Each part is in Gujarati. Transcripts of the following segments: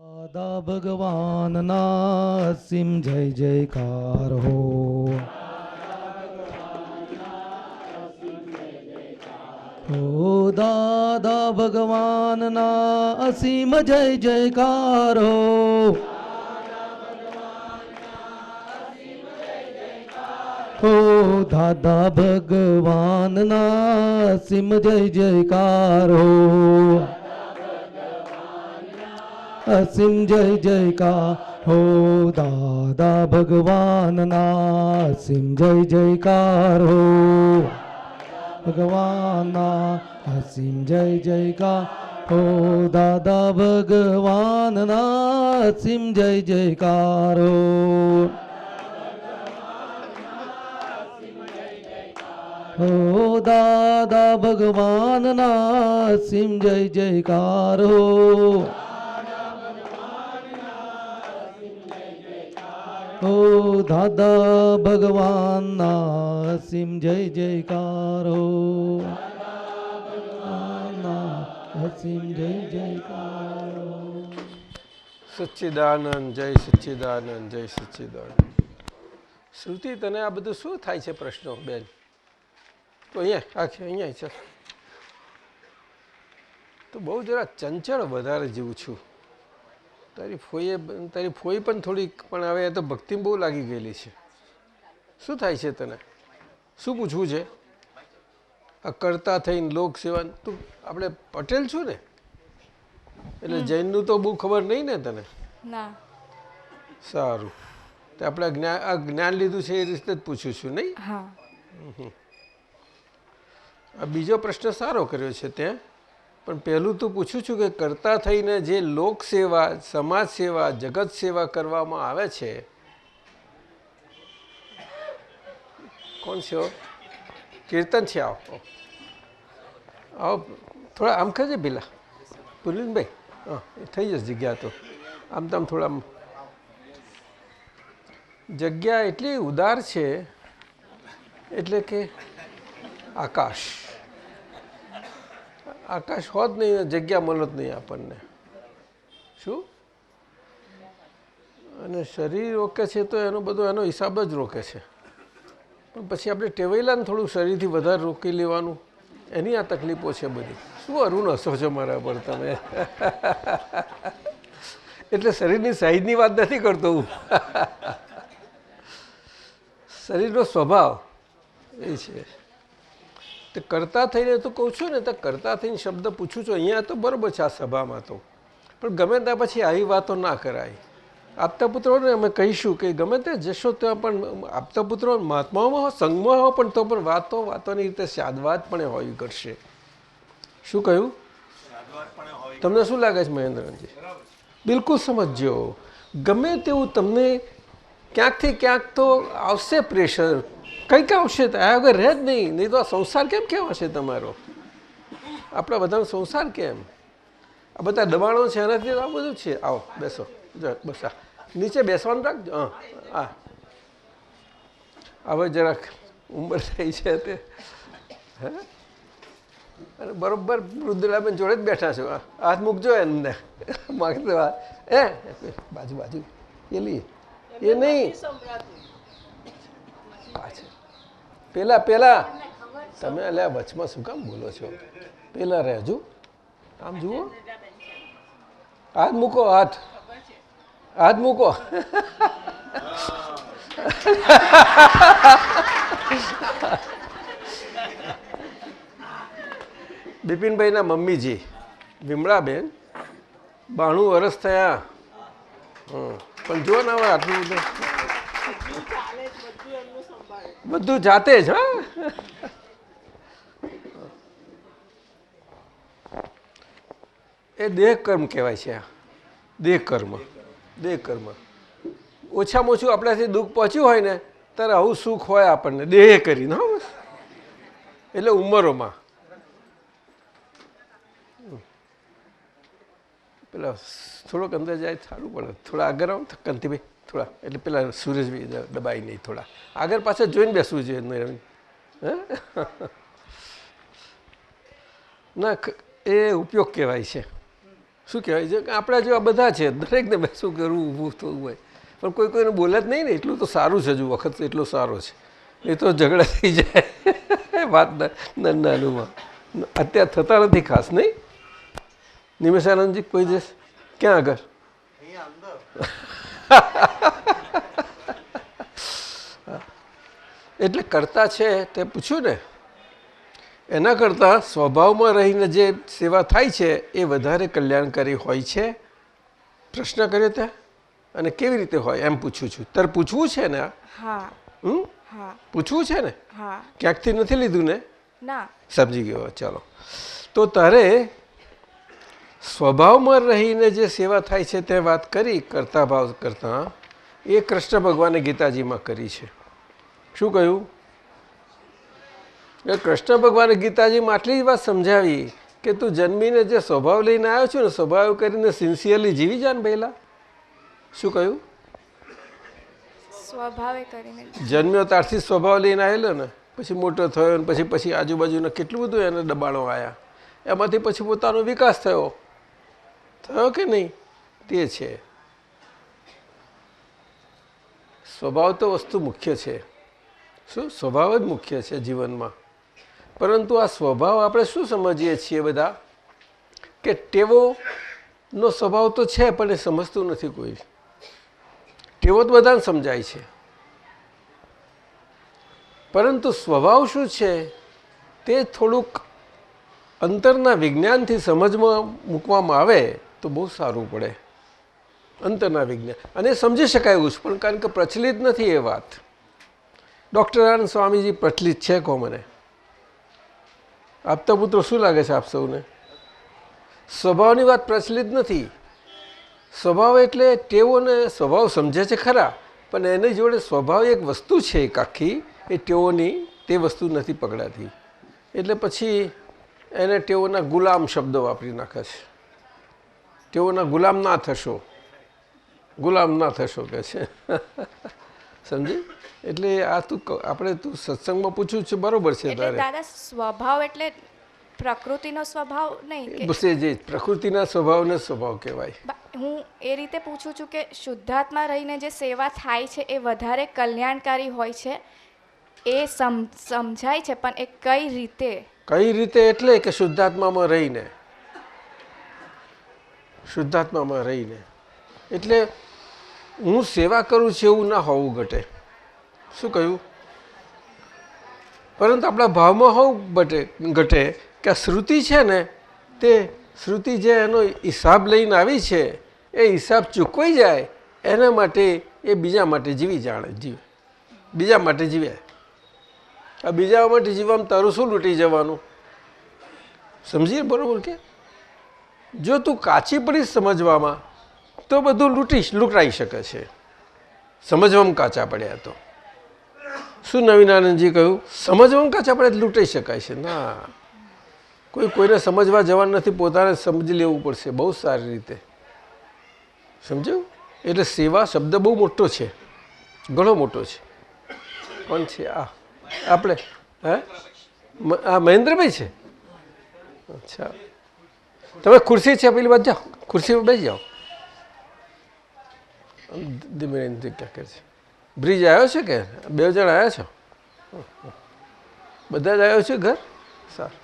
દાદા ભગવાનના અસીમ જય જયકાર હો. હો દાદા ભગવાનના અસીમ જય જયકાર હો. હો દાદા ભગવાનના અસીમ જય જયકાર હો. અસીમ જય જયકાર હો. દાદા ભગવાનના અસીમ જય જયકાર હો. ભગવાનના અસીમ જય જયકાર હો. દાદા ભગવાનના અસીમ જય જયકાર હો. હો દાદા ભગવાનના અસીમ જય જયકાર હો. હો દાદા ભગવાનના અસીમ જય જયકાર હો. અસીમ જય જયકાર હો. સચ્ચિદાનંદ જય સચ્ચિદાનંદ જય સચ્ચિદાનંદ. શ્રુતિ, તને આ બધું શું થાય છે પ્રશ્નો બેન? તો અહીંયા છે તો બહુ જરા ચંચળ વધારે જીવું છું. તારી ફોઈ પણ થોડીક, પણ હવે તો ભક્તિ બહુ લાગી ગયેલી છે. શું થાય છે તને? શું પૂછવું છે? આ કરતા થઈને લોક સેવા, તું આપણે પટેલ છું ને, એટલે જૈનનું તો બહુ ખબર નહીં ને તને? ના. સારું, તો આપણે આ જ્ઞાન લીધું છે એ રીતે જ પૂછું છું નહીં? હા. આ બીજો પ્રશ્ન સારો કર્યો છે ત્યાં, પણ પહેલું તો પૂછું છું કે કરતા થઈને જે લોક સેવા, સમાજ સેવા, જગત સેવા કરવામાં આવે છે, કોણ છે? કીર્તન છે. આવો આવો, થોડા આમ ખજે પેલા પુલિનભાઈ. હા, થઈ જશે જગ્યા તો. આમ તો આમ થોડા જગ્યા એટલી ઉદાર છે, એટલે કે આકાશ આકાશ હોત નહીં, જગ્યા મળત નહીં આપણને. શું? અને શરીર રોકે છે તો એનો બધો એનો હિસાબ જ રોકે છે, પણ પછી આપણે ટેવાયેલા ને થોડું શરીરથી વધારે રોકી લેવાનું, એની આ તકલીફો છે બધી. શું અરુણ હસો છો મારા પર તમે? એટલે શરીરની સાઈઝની વાત નથી કરતો હું. શરીરનો સ્વભાવ એ છે. તો કરતા થઈને તો કહું છું ને, તો કરતા થઈને શબ્દ પૂછું છું અહીંયા તો બરાબર છે આ સભામાં તો, પણ ગમે ત્યાં પછી આવી વાતો ના કરાય. આપતા પુત્રોને અમે કહીશું કે ગમે તે જશો ત્યાં પણ આપતા પુત્રો મહાત્માઓમાં સંઘમાં હો, પણ તો પણ વાતોની રીતે શાદવાદ પણ હોવી કરશે. શું કહ્યું? તમને શું લાગે છે મહેન્દ્રજી? બિલકુલ સમજજો. ગમે તેવું તમને ક્યાંકથી ક્યાંક તો આવશે પ્રેશર, કંઈક આવશે, તો આ વગર રહે જ નહીં તો આ સંસાર કેમ કહેવાશે તમારો? આપણા બધાનો સંસાર કેમ? આ બધા દબાણો છે એનાથી આ બધું છે. આવો બેસો, બસ આ નીચે બેસવાનું રાખજો. હા, હવે જરાક ઉંમર થઈ છે તે, હે, અને બરોબર વૃદ્ધલાબેન જોડે જ બેઠા છો. હાથ મૂકજો એમને માગતો એ બાજુ પેલી એ નહીં, પેલા તમે અલ્યા વચમાં શું કામ બોલો છો? પેલા રહેજો, આમ જુઓ, હાથ મૂકો, હાથ મૂકો. બિપિનભાઈના મમ્મીજી વિમળાબેન 92 વર્ષ થયા. પણ જો ને હવે આટલું બધું જાતે જ. હા, એ દેહ કર્મ કહેવાય છે. દેહ કર્મ ઓછામાં ઓછું આપણાથી દુઃખ પહોંચ્યું હોય ને ત્યારે આવું સુખ હોય આપણને દેહ કરીને. હા, એટલે ઉંમરોમાં પેલા થોડોક અંદર જાય સારું પડે. થોડા આગળ આવો તો કંતિભાઈ, થોડા એટલે પેલા સુરેશભાઈ દબાઈ નહીં, થોડા આગળ પાછળ જોઈને બેસવું જોઈએ. ના, એ ઉપયોગ કહેવાય છે. શું કહેવાય છે કે આપણા જેવા બધા છે, દરેકને શું કરવું, ઊભું થવું હોય, પણ કોઈ કોઈને બોલે જ નહીં ને, એટલું તો સારું છે. હજુ વખત એટલો સારો છે, એ તો ઝઘડા થઈ જાય વાત નાનુંમાં. અત્યારે થતા નથી ખાસ, નહીં નિમેશાનંદજી? કોઈ દિવસ ક્યાં આગળ? એટલે કરતા છે તે પૂછ્યું ને, એના કરતાં સ્વભાવમાં રહીને જે સેવા થાય છે એ વધારે કલ્યાણકારી હોય છે. પ્રશ્ન કર્યો ત્યાં, અને કેવી રીતે હોય એમ પૂછું છું. તારે પૂછવું છે ને? પૂછવું છે ને? ક્યાંકથી નથી લીધું ને? ના, સમજી ગયો. ચાલો, તો તારે સ્વભાવમાં રહીને જે સેવા થાય છે તે વાત કરી, કરતા ભાવ કરતા, એ કૃષ્ણ ભગવાને ગીતાજીમાં કરી છે. શું કહ્યું? એ કૃષ્ણ ભગવાને ગીતાજીમાં આટલી જ વાત સમજાવી કે તું જન્મીને જે સ્વભાવ લઈને આવ્યો છું ને, સ્વભાવ કરીને સિન્સિયરલી જીવી જા ને પહેલા. શું કહ્યું? સ્વભાવે કરીને જન્મ્યો ત્યારથી સ્વભાવ લઈને આવેલો ને, પછી મોટો થયો ને પછી આજુબાજુના કેટલું બધું એને દબાણો આવ્યા, એમાંથી પછી પોતાનો વિકાસ થયો કે નહીં? તે છે સ્વભાવ. તો વસ્તુ મુખ્ય છે. શું? સ્વભાવ જ મુખ્ય છે જીવનમાં. પરંતુ આ સ્વભાવ આપણે શું સમજીએ છીએ બધા કે ટેવોનો સ્વભાવ તો છે, પણ એ સમજતું નથી કોઈ. ટેવો તો બધાને સમજાય છે, પરંતુ સ્વભાવ શું છે તે થોડુંક અંતરના વિજ્ઞાનથી સમજમાં મૂકવામાં આવે તો બહુ સારું પડે. અંતરના વિજ્ઞાન, અને સમજી શકાય એવું છે, પણ કારણ કે પ્રચલિત નથી એ વાત. ડૉક્ટર આનંદ સ્વામીજી પ્રચલિત છે? કહો મને. આપતા પુત્રો શું લાગે છે આપ સૌને? સ્વભાવની વાત પ્રચલિત નથી. સ્વભાવ એટલે ટેવોને સ્વભાવ સમજે છે ખરા, પણ એની જોડે સ્વભાવ એક વસ્તુ છે એક આખી, એ ટેવોની તે વસ્તુ નથી પકડાતી. એટલે પછી એને ટેવોના ગુલામ શબ્દો વાપરી નાખે છે. ટેવોના ગુલામ ના થશો, ગુલામ ના થશો કે છે. સમજી? એટલે આ તું સત્સંગમાં પૂછ્યું છે, બરોબર છે તારે. દાદા સ્વભાવ એટલે પ્રકૃતિનો સ્વભાવ નહીં? જે પ્રકૃતિના સ્વભાવને સ્વભાવ કહેવાય. હું એ રીતે પૂછું છું કે શુદ્ધાત્મા રહીને જે સેવા થાય છે એ વધારે કલ્યાણકારી હોય છે, એ સમજાય છે, પણ એ કઈ રીતે? કઈ રીતે એટલે કે શુદ્ધાત્મામાં રહીને. શુદ્ધાત્મામાં રહીને એટલે હું સેવા કરું છું એવું ના હોવું ઘટે. શું કહ્યું? પરંતુ આપણા ભાવમાં હોવું ઘટે કે આ શ્રુતિ છે ને, તે શ્રુતિ જે એનો હિસાબ લઈને આવી છે એ હિસાબ ચૂકવાઈ જાય એના માટે એ બીજા માટે જીવે. બીજા માટે જીવે. આ બીજા માટે જીવવામાં તારું શું લૂંટી જવાનું? સમજીએ બરોબર કે? જો તું કાચી પડીશ સમજવામાં તો બધું લૂંટાઈ શકે છે. સમજવામાં કાચા પડ્યા તો શું નવીનાનંદજી કહ્યું? સમજવામાં કાચા પડ્યા લૂંટાઈ શકાય છે ના. કોઈને સમજવા જવાનું નથી, પોતાને સમજી લેવું પડશે બહુ સારી રીતે. સમજ્યું? એટલે સેવા શબ્દ બહુ મોટો છે, ઘણો મોટો છે. કોણ છે આ? આપણે આ મહેન્દ્રભાઈ છે. અચ્છા, તમે ખુરશી છે પેલી બાજુ જાઓ, ખુરશીમાં બેસી જાઓ. ધીમે ક્યાં કરે છે? બ્રિજ આવ્યો છે કે 2 જણ આવ્યા છો? બધા જ આવ્યો છે ઘર? સારું.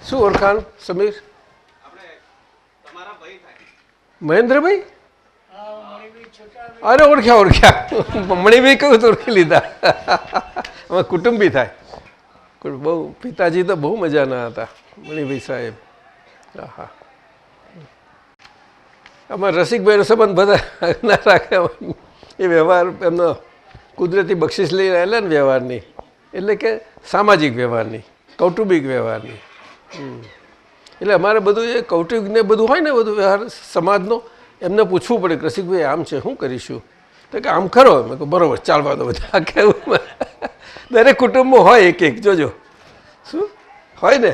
શું ઓળખાણ સમીર? મહેન્દ્રભાઈ? અરે ઓળખ્યા. મણિભાઈ કહ્યું તો ઓળખી લીધા. અમે કુટુંબી થાય. બહુ પિતાજી તો બહુ મજાના હતા મણિભાઈ સાહેબ. હા, અમારે રસિકભાઈનો સંબંધ બધા ના રાખે. એ વ્યવહાર એમનો કુદરતી બક્ષિસ લઈને આવેલા ને વ્યવહારની, એટલે કે સામાજિક વ્યવહારની, કૌટુંબિક વ્યવહારની. એટલે અમારે બધું એ કૌટુંબિક ને બધું હોય ને, બધું વ્યવહાર સમાજનો, એમને પૂછવું પડે કે રસિકભાઈ આમ છે, શું કરીશું? તો કે આમ ખરો. મેં કહું બરાબર, ચાલવા દો બધા. કેવું દરેક કુટુંબમાં હોય એક જોજો. શું હોય ને?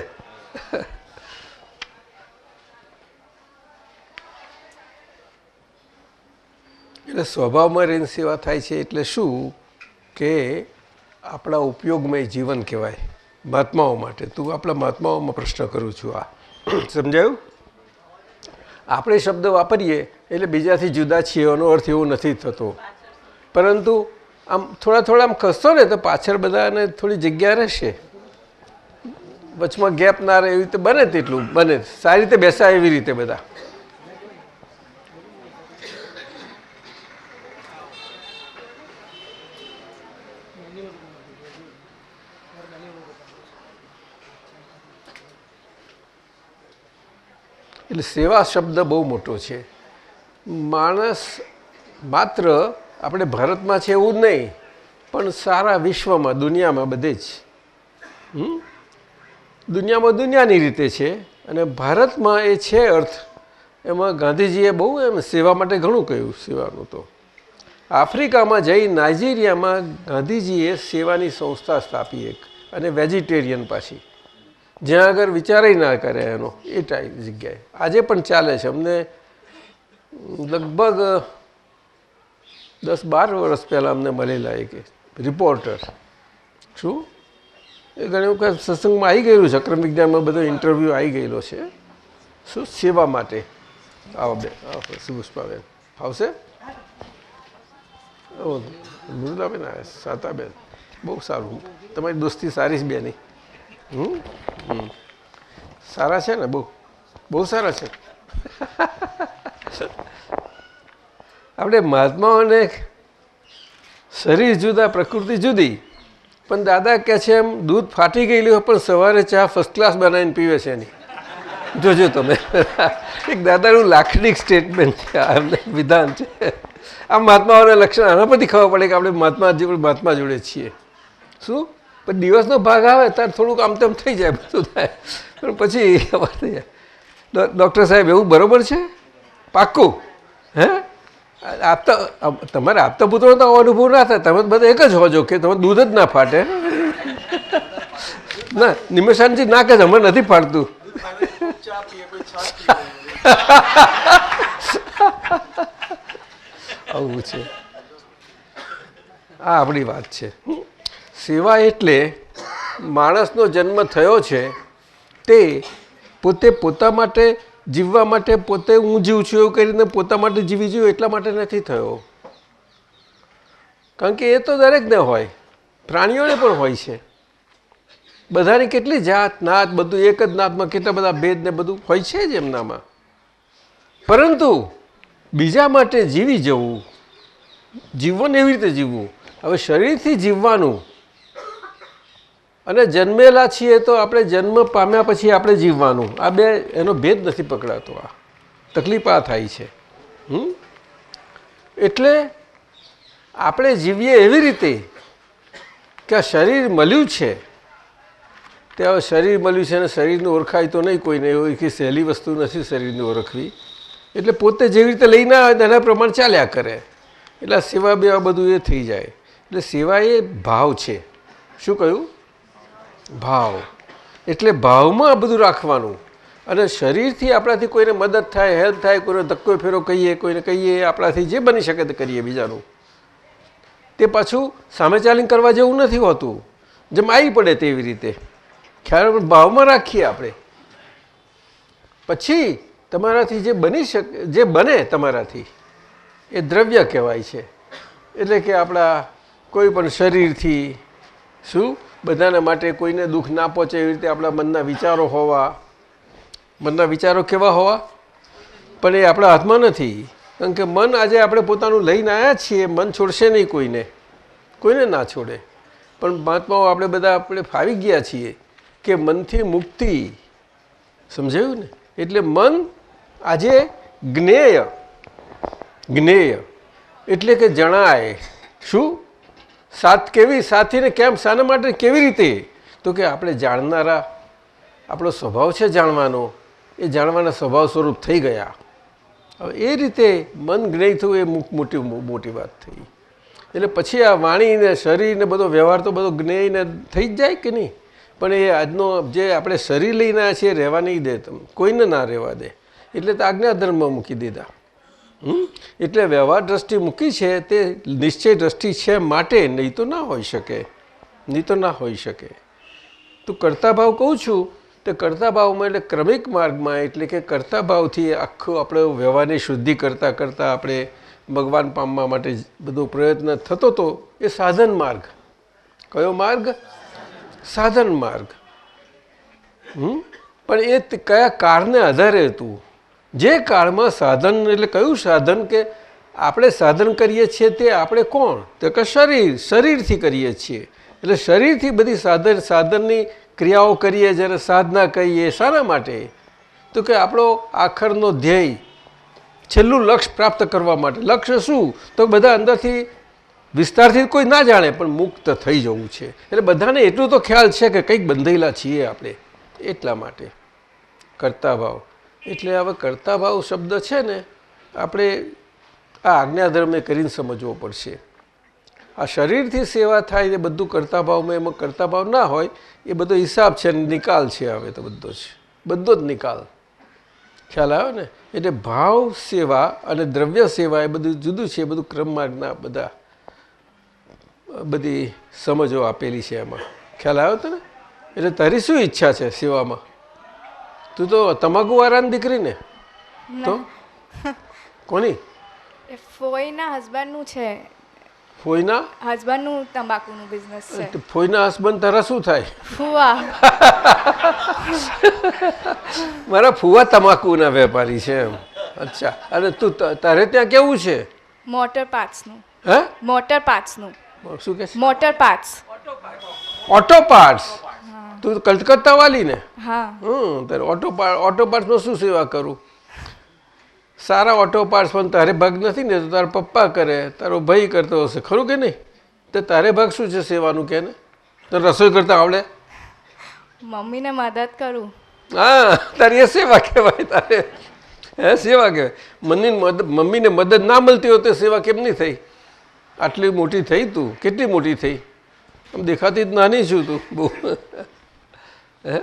એટલે સ્વભાવમાં રહીને સેવા થાય છે એટલે શું કે આપણા ઉપયોગમય જીવન કહેવાય. મહાત્માઓ માટે. તું આપણા મહાત્માઓમાં પ્રશ્ન કરું છું. આ સમજાયું? આપણે શબ્દ વાપરીએ એટલે બીજાથી જુદા છીએ એનો અર્થ એવો નથી થતો, પરંતુ આમ થોડા થોડા આમ ખસતો ને તો પાછળ બધાને થોડી જગ્યા રહેશે, વચમાં ગેપ ના રહે એવી રીતે બને, તેટલું બને સારી રીતે બેસાય એવી રીતે બધા. એટલે સેવા શબ્દ બહુ મોટો છે. માણસ માત્ર આપણે ભારતમાં છે એવું જ નહીં, પણ સારા વિશ્વમાં, દુનિયામાં બધે જ, દુનિયામાં દુનિયાની રીતે છે, અને ભારતમાં એ છે અર્થ. એમાં ગાંધીજીએ બહુ એમ સેવા માટે ઘણું કહ્યું. સેવાનું તો આફ્રિકામાં જઈ નાઇજીરિયામાં ગાંધીજીએ સેવાની સંસ્થા સ્થાપી એક, અને વેજીટેરિયન પાછી, જ્યાં આગળ વિચારેય ના કરે એનો, એ ટાઈપ જગ્યાએ આજે પણ ચાલે છે. અમને લગભગ 10-12 વર્ષ પહેલાં અમને મળેલા એક રિપોર્ટર. શું એ ઘણી વખત સત્સંગમાં આવી ગયેલું છે, અક્રમ વિજ્ઞાનમાં બધો ઇન્ટરવ્યૂ આવી ગયેલો છે. શું સેવા માટે. આવો બે સુષ્પાબેન આવશે, મૃદુલાબેન આવે, સાતાબેન, બહુ સારું. તમારી દોસ્તી સારી જ બેની. સારા છે ને, બહુ બહુ સારા છે. આપણે મહાત્માઓને શરીર જુદા, પ્રકૃતિ જુદી, પણ દાદા કહે છે એમ દૂધ ફાટી ગયેલું હોય પણ સવારે ચા ફર્સ્ટ ક્લાસ બનાવીને પીવે છે એની. જોજો તમે, એક દાદાનું લાક્ષણિક સ્ટેટમેન્ટ છે, આ એમને વિધાન છે. આ મહાત્માઓના લક્ષણ આના પરથી ખબર પડે કે આપણે મહાત્મા જોડે છીએ. શું પણ દિવસનો ભાગ આવે ત્યારે થોડુંક આમ તેમ થઈ જાય, બધું થાય, પણ પછી ખબર થઈ જાય. ડૉક્ટર સાહેબ એવું બરાબર છે? પાક્કું? હે આપતા તમારે આપતા પુત્રો તો અનુભવ ના થાય, તમે બધા એક જ હોજો કે તમે દૂધ જ ના ફાટે. ના નિમેશાનજી ના કે હમણાં નથી ફાટતું. આવું છે. આ આપણી વાત છે. સેવા એટલે માણસનો જન્મ થયો છે તે પોતે પોતા માટે જીવવા માટે, પોતે હું જીવું છું એવું કરીને પોતા માટે જીવી જોઈએ એટલા માટે નથી થયો. કારણ કે એ તો દરેકને હોય, પ્રાણીઓને પણ હોય છે. બધાની કેટલી જાત નાત, બધું એક જ નાતમાં કેટલા બધા ભેદ ને બધું હોય છે જ એમનામાં. પરંતુ બીજા માટે જીવી જવું, જીવન એવી રીતે જીવવું. હવે શરીરથી જીવવાનું અને જન્મેલા છીએ તો આપણે જન્મ પામ્યા પછી આપણે જીવવાનું, આ બે એનો ભેદ નથી પકડાતો. આ તકલીફ આ થાય છે. એટલે આપણે જીવીએ એવી રીતે કે આ શરીર મળ્યું છે, તે હવે શરીર મળ્યું છે અને શરીરને ઓળખાય તો નહીં કોઈને, એવું કે સહેલી વસ્તુ નથી શરીરને ઓળખવી. એટલે પોતે જેવી રીતે લઈને આવે તેના પ્રમાણે ચાલ્યા કરે. એટલે સેવા બેવા બધું એ થઈ જાય. એટલે સેવા એ ભાવ છે. શું કહ્યું? ભાવ. એટલે ભાવમાં આ બધું રાખવાનું. અને શરીરથી આપણાથી કોઈને મદદ થાય, હેલ્પ થાય, કોઈને ધક્કો ફેરો કહીએ, કોઈને કહીએ, આપણાથી જે બની શકે તે કરીએ બીજાનું, તે પાછું સામે ચાલીને કરવા જેવું નથી હોતું. જેમ આવી પડે તેવી રીતે ખ્યાલ ભાવમાં રાખીએ આપણે. પછી તમારાથી જે બની શકે, જે બને તમારાથી, એ દ્રવ્ય કહેવાય છે. એટલે કે આપણા કોઈ પણ શરીરથી શું બધાના માટે કોઈને દુઃખ ના પહોંચે એવી રીતે આપણા મનના વિચારો હોવા. મનના વિચારો કેવા હોવા? પણ એ આપણા હાથમાં નથી. કારણ કે મન આજે આપણે પોતાનું લઈને આવ્યા છીએ, મન છોડશે નહીં કોઈને, કોઈને ના છોડે. પણ મહાત્માઓ આપણે બધા આપણે ફાવી ગયા છીએ કે મનથી મુક્તિ. સમજાયું ને? એટલે મન આજે જ્ઞેય, જ્ઞેય એટલે કે જણાય. શું સાથ કેવી સાથીને કેમ શાના માટે કેવી રીતે? તો કે આપણે જાણનારા, આપણો સ્વભાવ છે જાણવાનો, એ જાણવાના સ્વભાવ સ્વરૂપ થઈ ગયા. હવે એ રીતે મન જ્ઞેય થયું એ મોટી મોટી વાત થઈ. એટલે પછી આ વાણી ને શરીર ને બધો વ્યવહાર તો બધો જ્ઞેય ને થઈ જ જાય કે નહીં? પણ એ આજનો જે આપણે શરીર લઈને આવ્યા છીએ રહેવા નહીં દે, તમે કોઈને ના રહેવા દે. એટલે તો આજ્ઞાધર્મમાં મૂકી દીધા. એટલે વ્યવહાર દ્રષ્ટિ મૂકી છે તે નિશ્ચય દ્રષ્ટિ છે માટે, નહીં તો ના હોઈ શકે, નહીં તો ના હોઈ શકે. તું કર્તા ભાવ કહું છું તો કર્તા ભાવમાં એટલે ક્રમિક માર્ગમાં એટલે કે કર્તા ભાવથી આખું આપણે વ્યવહારની શુદ્ધિ કરતાં કરતાં આપણે ભગવાન પામવા માટે બધો પ્રયત્ન થતો હતો એ સાધન માર્ગ. કયો માર્ગ? સાધન માર્ગ. પણ એ કયા કાળને આધારે હતું? જે કાળમાં સાધન એટલે કયું સાધન કે આપણે સાધન કરીએ છીએ તે આપણે કોણ? તો કે શરીરથી કરીએ છીએ. એટલે શરીરથી બધી સાધનની ક્રિયાઓ કરીએ જ્યારે સાધના કહીએ. શાના માટે? તો કે આપણો આખરનો ધ્યેય છેલ્લું લક્ષ્ય પ્રાપ્ત કરવા માટે. લક્ષ્ય શું? તો બધા અંદરથી વિસ્તારથી કોઈ ના જાણે પણ મુક્ત થઈ જવું છે. એટલે બધાને એટલું તો ખ્યાલ છે કે કંઈક બંધાયેલા છીએ આપણે. એટલા માટે કર્તા ભાવ. એટલે હવે કર્તા ભાવ શબ્દ છે ને આપણે આ આજ્ઞાધર્મે કરીને સમજવો પડશે. આ શરીરથી સેવા થાય એ બધું કર્તા ભાવમાં, એમાં કર્તા ભાવ ના હોય એ બધો હિસાબ છે, નિકાલ છે. હવે તો બધો જ નિકાલ. ખ્યાલ આવ્યો ને? એટલે ભાવ સેવા અને દ્રવ્ય સેવા એ બધું જુદું છે. એ બધું ક્રમમાર્ગના બધા બધી સમજો આપેલી છે એમાં. ખ્યાલ આવ્યો તો ને? એટલે તારી શું ઈચ્છા છે સેવામાં? તું તો તમાકુ વાળાની દીકરી ને? તો કોની? ફોઈના હસબન્ડનું છે. ફોઈના હસબન્ડનું તંબાકુનું બિઝનેસ છે. ફોઈના હસબન્ડ તારા શું થાય? ફુવા. મારા ફુવા તમાકુના વેપારી છે એમ. અચ્છા. અને તું તારે ત્યાં કેવું છે? મોટર પાર્ટ્સનું. હે? મોટર પાર્ટ્સનું. શું કે? Motor parts. Auto parts. તું કલકત્તા વાલી ને? હા. તારે ઓટો પાર્ટ્સમાં શું સેવા કરું? સારા ઓટો પાર્ટ્સ પણ તારે ભાગ નથી ને, તો તારા પપ્પા કરે, તારો ભાઈ કરતો હશે, ખરું કે નહીં? તો તારે ભાગ શું છે સેવાનું? કે ને તો રસોઈ કરતા આવડે? મમ્મીને મદદ કરું. હા, તારી એ સેવા કહેવાય. તારે હે સેવા કહેવાય. મમ્મીને મદદ ના મળતી હોય તો સેવા કેમ નહીં થઈ? આટલી મોટી થઈ તું, કેટલી મોટી થઈ? આમ દેખાતી જ નાની છું તું બહુ. હે?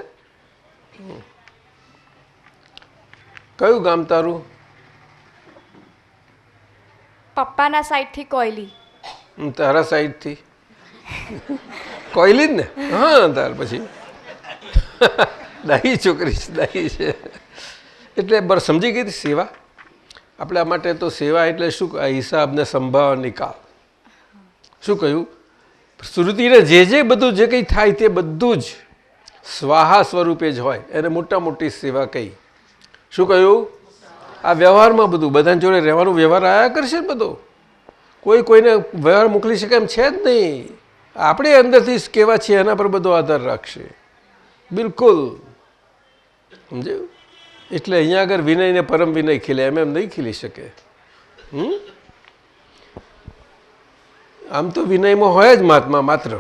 કયું ગામ તારું? પપ્પાના સાઈડથી કોયલી. તારા સાઈડથી કોયલી જ ને? હા, તાર પછી દાહી છોકરી છે, દાહી છે. એટલે બર સમજી ગઈ સેવા. આપણા માટે તો સેવા એટલે શું? હિસાબને સંભાવ નિકાલ. શું કહ્યું? શ્રુતિને જે બધું જે કંઈ થાય તે બધું જ સ્વાહા સ્વરૂપે જ હોય એને મોટા મોટી સેવા કહી. શું કહ્યું? આ વ્યવહારમાં બધું બધાને જોડે રહેવાનું, વ્યવહાર આવ્યા કરશે ને બધો. કોઈને વ્યવહાર મોકલી શકે એમ છે જ નહીં. આપણે અંદરથી કેવા છીએ એના પર બધો આધાર રાખશે. બિલકુલ સમજાયું? એટલે અહીંયા આગળ વિનયને પરમ વિનય ખીલે એમ નહીં ખીલી શકે. આમ તો વિનયમાં હોય જ મહાત્મા, માત્ર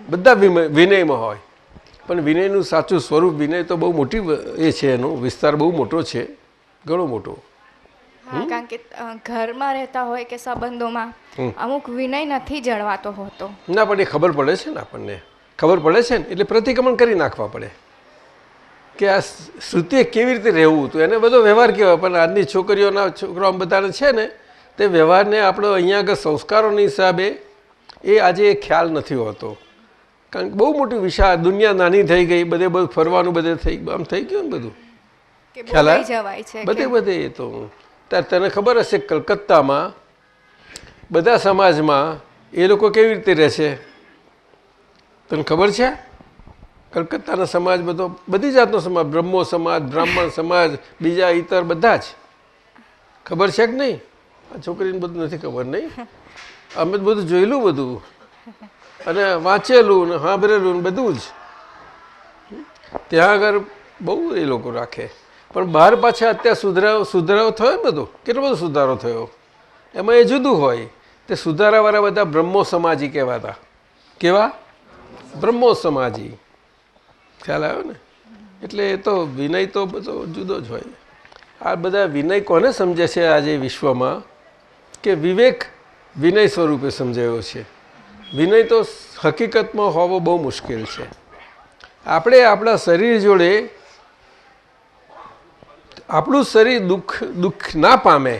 બધા વિનયમાં હોય. પણ વિનયનું સાચું સ્વરૂપ વિનય તો બહુ મોટી એ છે, એનો વિસ્તાર બહુ મોટો છે, ઘણો મોટો. કારણ કે ઘરમાં રહેતા હોય કે સંબંધોમાં અમુક વિનય નથી જળવાતો હોતો. ના, પણ એ ખબર પડે છે ને, આપણને ખબર પડે છે ને, એટલે પ્રતિક્રમણ કરી નાખવા પડે કે આ શ્રુતિએ કેવી રીતે રહેવું. તો એને બધો વ્યવહાર કહેવાય. પણ આજની છોકરીઓના છોકરાઓ બધાને છે ને તે વ્યવહારને આપણો અહીંયા આગળ સંસ્કારોની હિસાબે એ આજે ખ્યાલ નથી હોતો. કારણ કે બહુ મોટી વિશાળ દુનિયા નાની થઈ ગઈ, બધું ફરવાનું બધે આમ થઈ ગયું ને બધું. ખ્યાલ આવે? બધે એ તો તને ખબર હશે કલકત્તામાં બધા સમાજમાં એ લોકો કેવી રીતે રહે છે? તને ખબર છે? કલકત્તાનો સમાજ બધો બધી જાતનો સમાજ, બ્રહ્મો સમાજ, બ્રાહ્મણ સમાજ, બીજા ઇતર બધા જ. ખબર છે કે નહીં? આ છોકરીને બધું નથી ખબર, નહીં? અમે બધું જોયેલું બધું અને વાંચેલું ને સાંભળેલું ને બધું જ. ત્યાં આગળ બહુ એ લોકો રાખે. પણ બહાર પાછા અત્યારે સુધારો થયો ને બધો, કેટલો બધો સુધારો થયો. એમાં એ જુદું હોય. તે સુધારાવાળા બધા બ્રહ્મો સમાજી કહેવાતા. કેવા? બ્રહ્મો સમાજી. ખ્યાલ આવ્યો ને? એટલે એ તો વિનય તો બધો જુદો જ હોય. આ બધા વિનય કોને સમજે છે આજે વિશ્વમાં? કે વિવેક વિનય સ્વરૂપે સમજાયો છે. વિનય તો હકીકતમાં હોવો બહુ મુશ્કેલ છે. આપણે આપણા શરીર જોડે આપણું શરીર દુઃખ ના પામે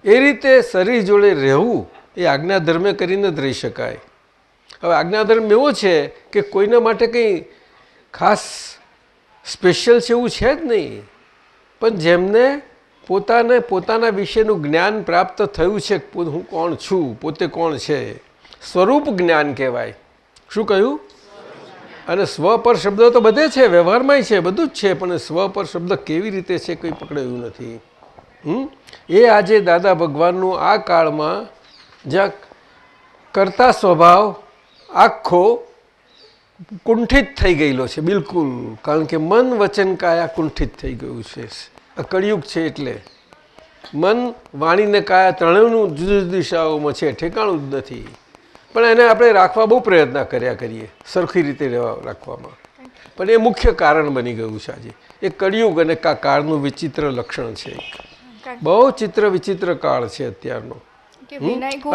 એ રીતે શરીર જોડે રહેવું એ આજ્ઞાધર્મે કરીને જ રહી શકાય. હવે આજ્ઞાધર્મ એવો છે કે કોઈના માટે કંઈ ખાસ સ્પેશિયલ છે એવું છે જ નહીં, પણ જેમને પોતાના વિશેનું જ્ઞાન પ્રાપ્ત થયું છે, હું કોણ છું, પોતે કોણ છે, સ્વરૂપ જ્ઞાન કહેવાય. શું કહ્યું? અને સ્વ પર શબ્દ તો બધે છે, વ્યવહારમાંય છે, બધું જ છે, પણ સ્વ પર શબ્દ કેવી રીતે છે કંઈ પકડાયું નથી. એ આજે દાદા ભગવાનનું આ કાળમાં જ્યાં કરતા સ્વભાવ આખો કુંઠિત થઈ ગયેલો છે બિલકુલ, કારણ કે મન વચન કાયા કુંઠિત થઈ ગયું છે. આ કળિયુગ છે એટલે મન વાણી ને કાયા ત્રણેયનું જુદી જુદી દિશાઓમાં છે, ઠેકાણું જ નથી. પણ એને આપણે રાખવા બહુ પ્રયત્ન કર્યા કરીએ, સરખી રીતે રાખવામાં, પણ એ મુખ્ય કારણ બની ગયું છે આજે. એ કળિયુગ અને કાળનું વિચિત્ર લક્ષણ છે, બહુ ચિત્ર વિચિત્ર કાળ છે અત્યારનો.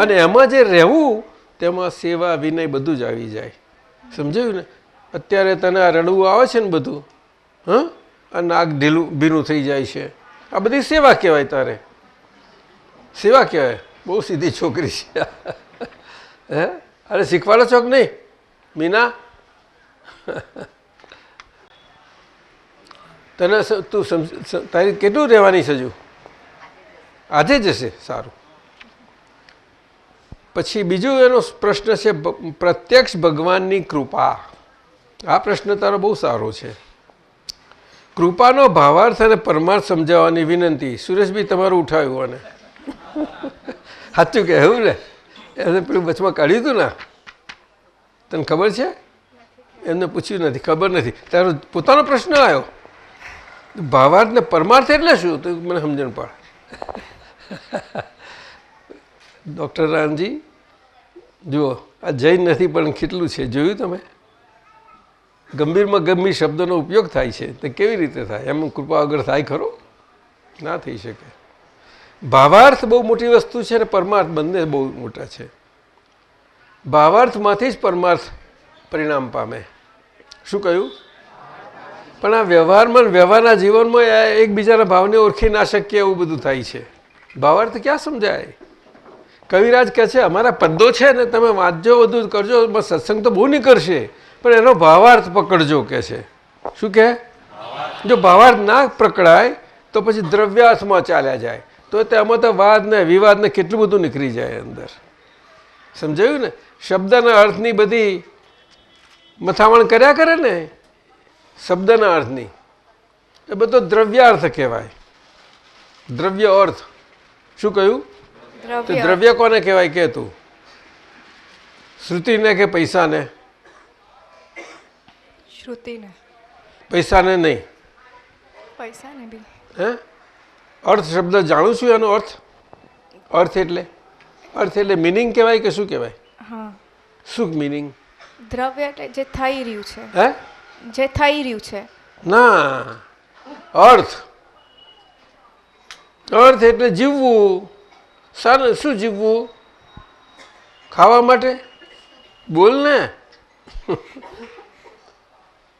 અને એમાં જે રહેવું તેમાં સેવા વિનય બધું જ આવી જાય. સમજાયું ને? અત્યારે તને આ રડવું આવે છે ને બધું, આ નાક ઢીલું ભીનું થઈ જાય છે, આ બધી સેવા કહેવાય. તારે સેવા કહેવાય. બહુ સીધી છોકરી છે. હે? અરે શીખવાડો છો કે નહીં મીના? તને તું તારી કેટલું રહેવાની છે હજુ? આજે જ હશે. સારું. પછી બીજું એનો પ્રશ્ન છે પ્રત્યક્ષ ભગવાનની કૃપા. આ પ્રશ્ન તારો બહુ સારો છે. કૃપાનો ભાવાર્થ અને પરમાર્થ સમજાવવાની વિનંતી. સુરેશભાઈ તમારું ઉઠાવ્યું અને સાચું કહેવું ને? એને પેલું વચમાં કાઢ્યું હતું ને, તને ખબર છે? એમને પૂછ્યું નથી, ખબર નથી. તારો પોતાનો પ્રશ્ન આવ્યો. ભાવાર્થ ને પરમાર્થ એટલે શું? તો મને સમજણ પડે. ડૉક્ટર રામજી જુઓ, આ જૈન નથી પણ કેટલું છે જોયું તમે? ગંભીરમાં ગંભીર શબ્દોનો ઉપયોગ થાય છે, તે કેવી રીતે થાય? એમ કૃપા વગર થાય ખરો? ના થઈ શકે. ભાવાર્થ બહુ મોટી વસ્તુ છે અને પરમાર્થ બંને બહુ મોટા છે. ભાવાર્થમાંથી જ પરમાર્થ પરિણામ પામે. શું કહ્યું? પણ આ વ્યવહારના જીવનમાં એકબીજાના ભાવને ઓળખી ના શકીએ એવું બધું થાય છે. ભાવાર્થ ક્યાં સમજાય? કવિરાજ કહે છે અમારા પદ્યો છે ને તમે વાંચજો, બધું કરજો, સત્સંગ તો બહુ નીકળશે, પણ એનો ભાવાર્થ પકડજો કે છે. શું કહે? જો ભાવાર્થ ના પકડાય તો પછી દ્રવ્યાર્થમાં ચાલ્યા જાય, તો તેમાં તો વાદ ને વિવાદ ને કેટલું બધું નીકળી જાય અંદર. સમજાયું ને? શબ્દના અર્થની બધી મથામણ કર્યા કરે ને, શબ્દના અર્થની, એ બધો દ્રવ્યાર્થ કહેવાય. દ્રવ્ય અર્થ. શું કહ્યું? તો દ્રવ્ય કોને કહેવાય કે તું? શ્રુતિને કે પૈસાને? શ્રુતિને. પૈસાને નહીં. પૈસાને બી. હે? અર્થ શબ્દ જાણું છું એનો અર્થ. અર્થ એટલે મિનિંગ કહેવાય કે શું કહેવાય? હા. શું મિનિંગ? દ્રવ્ય એટલે જે થઈ રહ્યું છે. હે? જે થઈ રહ્યું છે. ના, અર્થ એટલે જીવવું. શું જીવવું? ખાવા માટે? બોલ ને.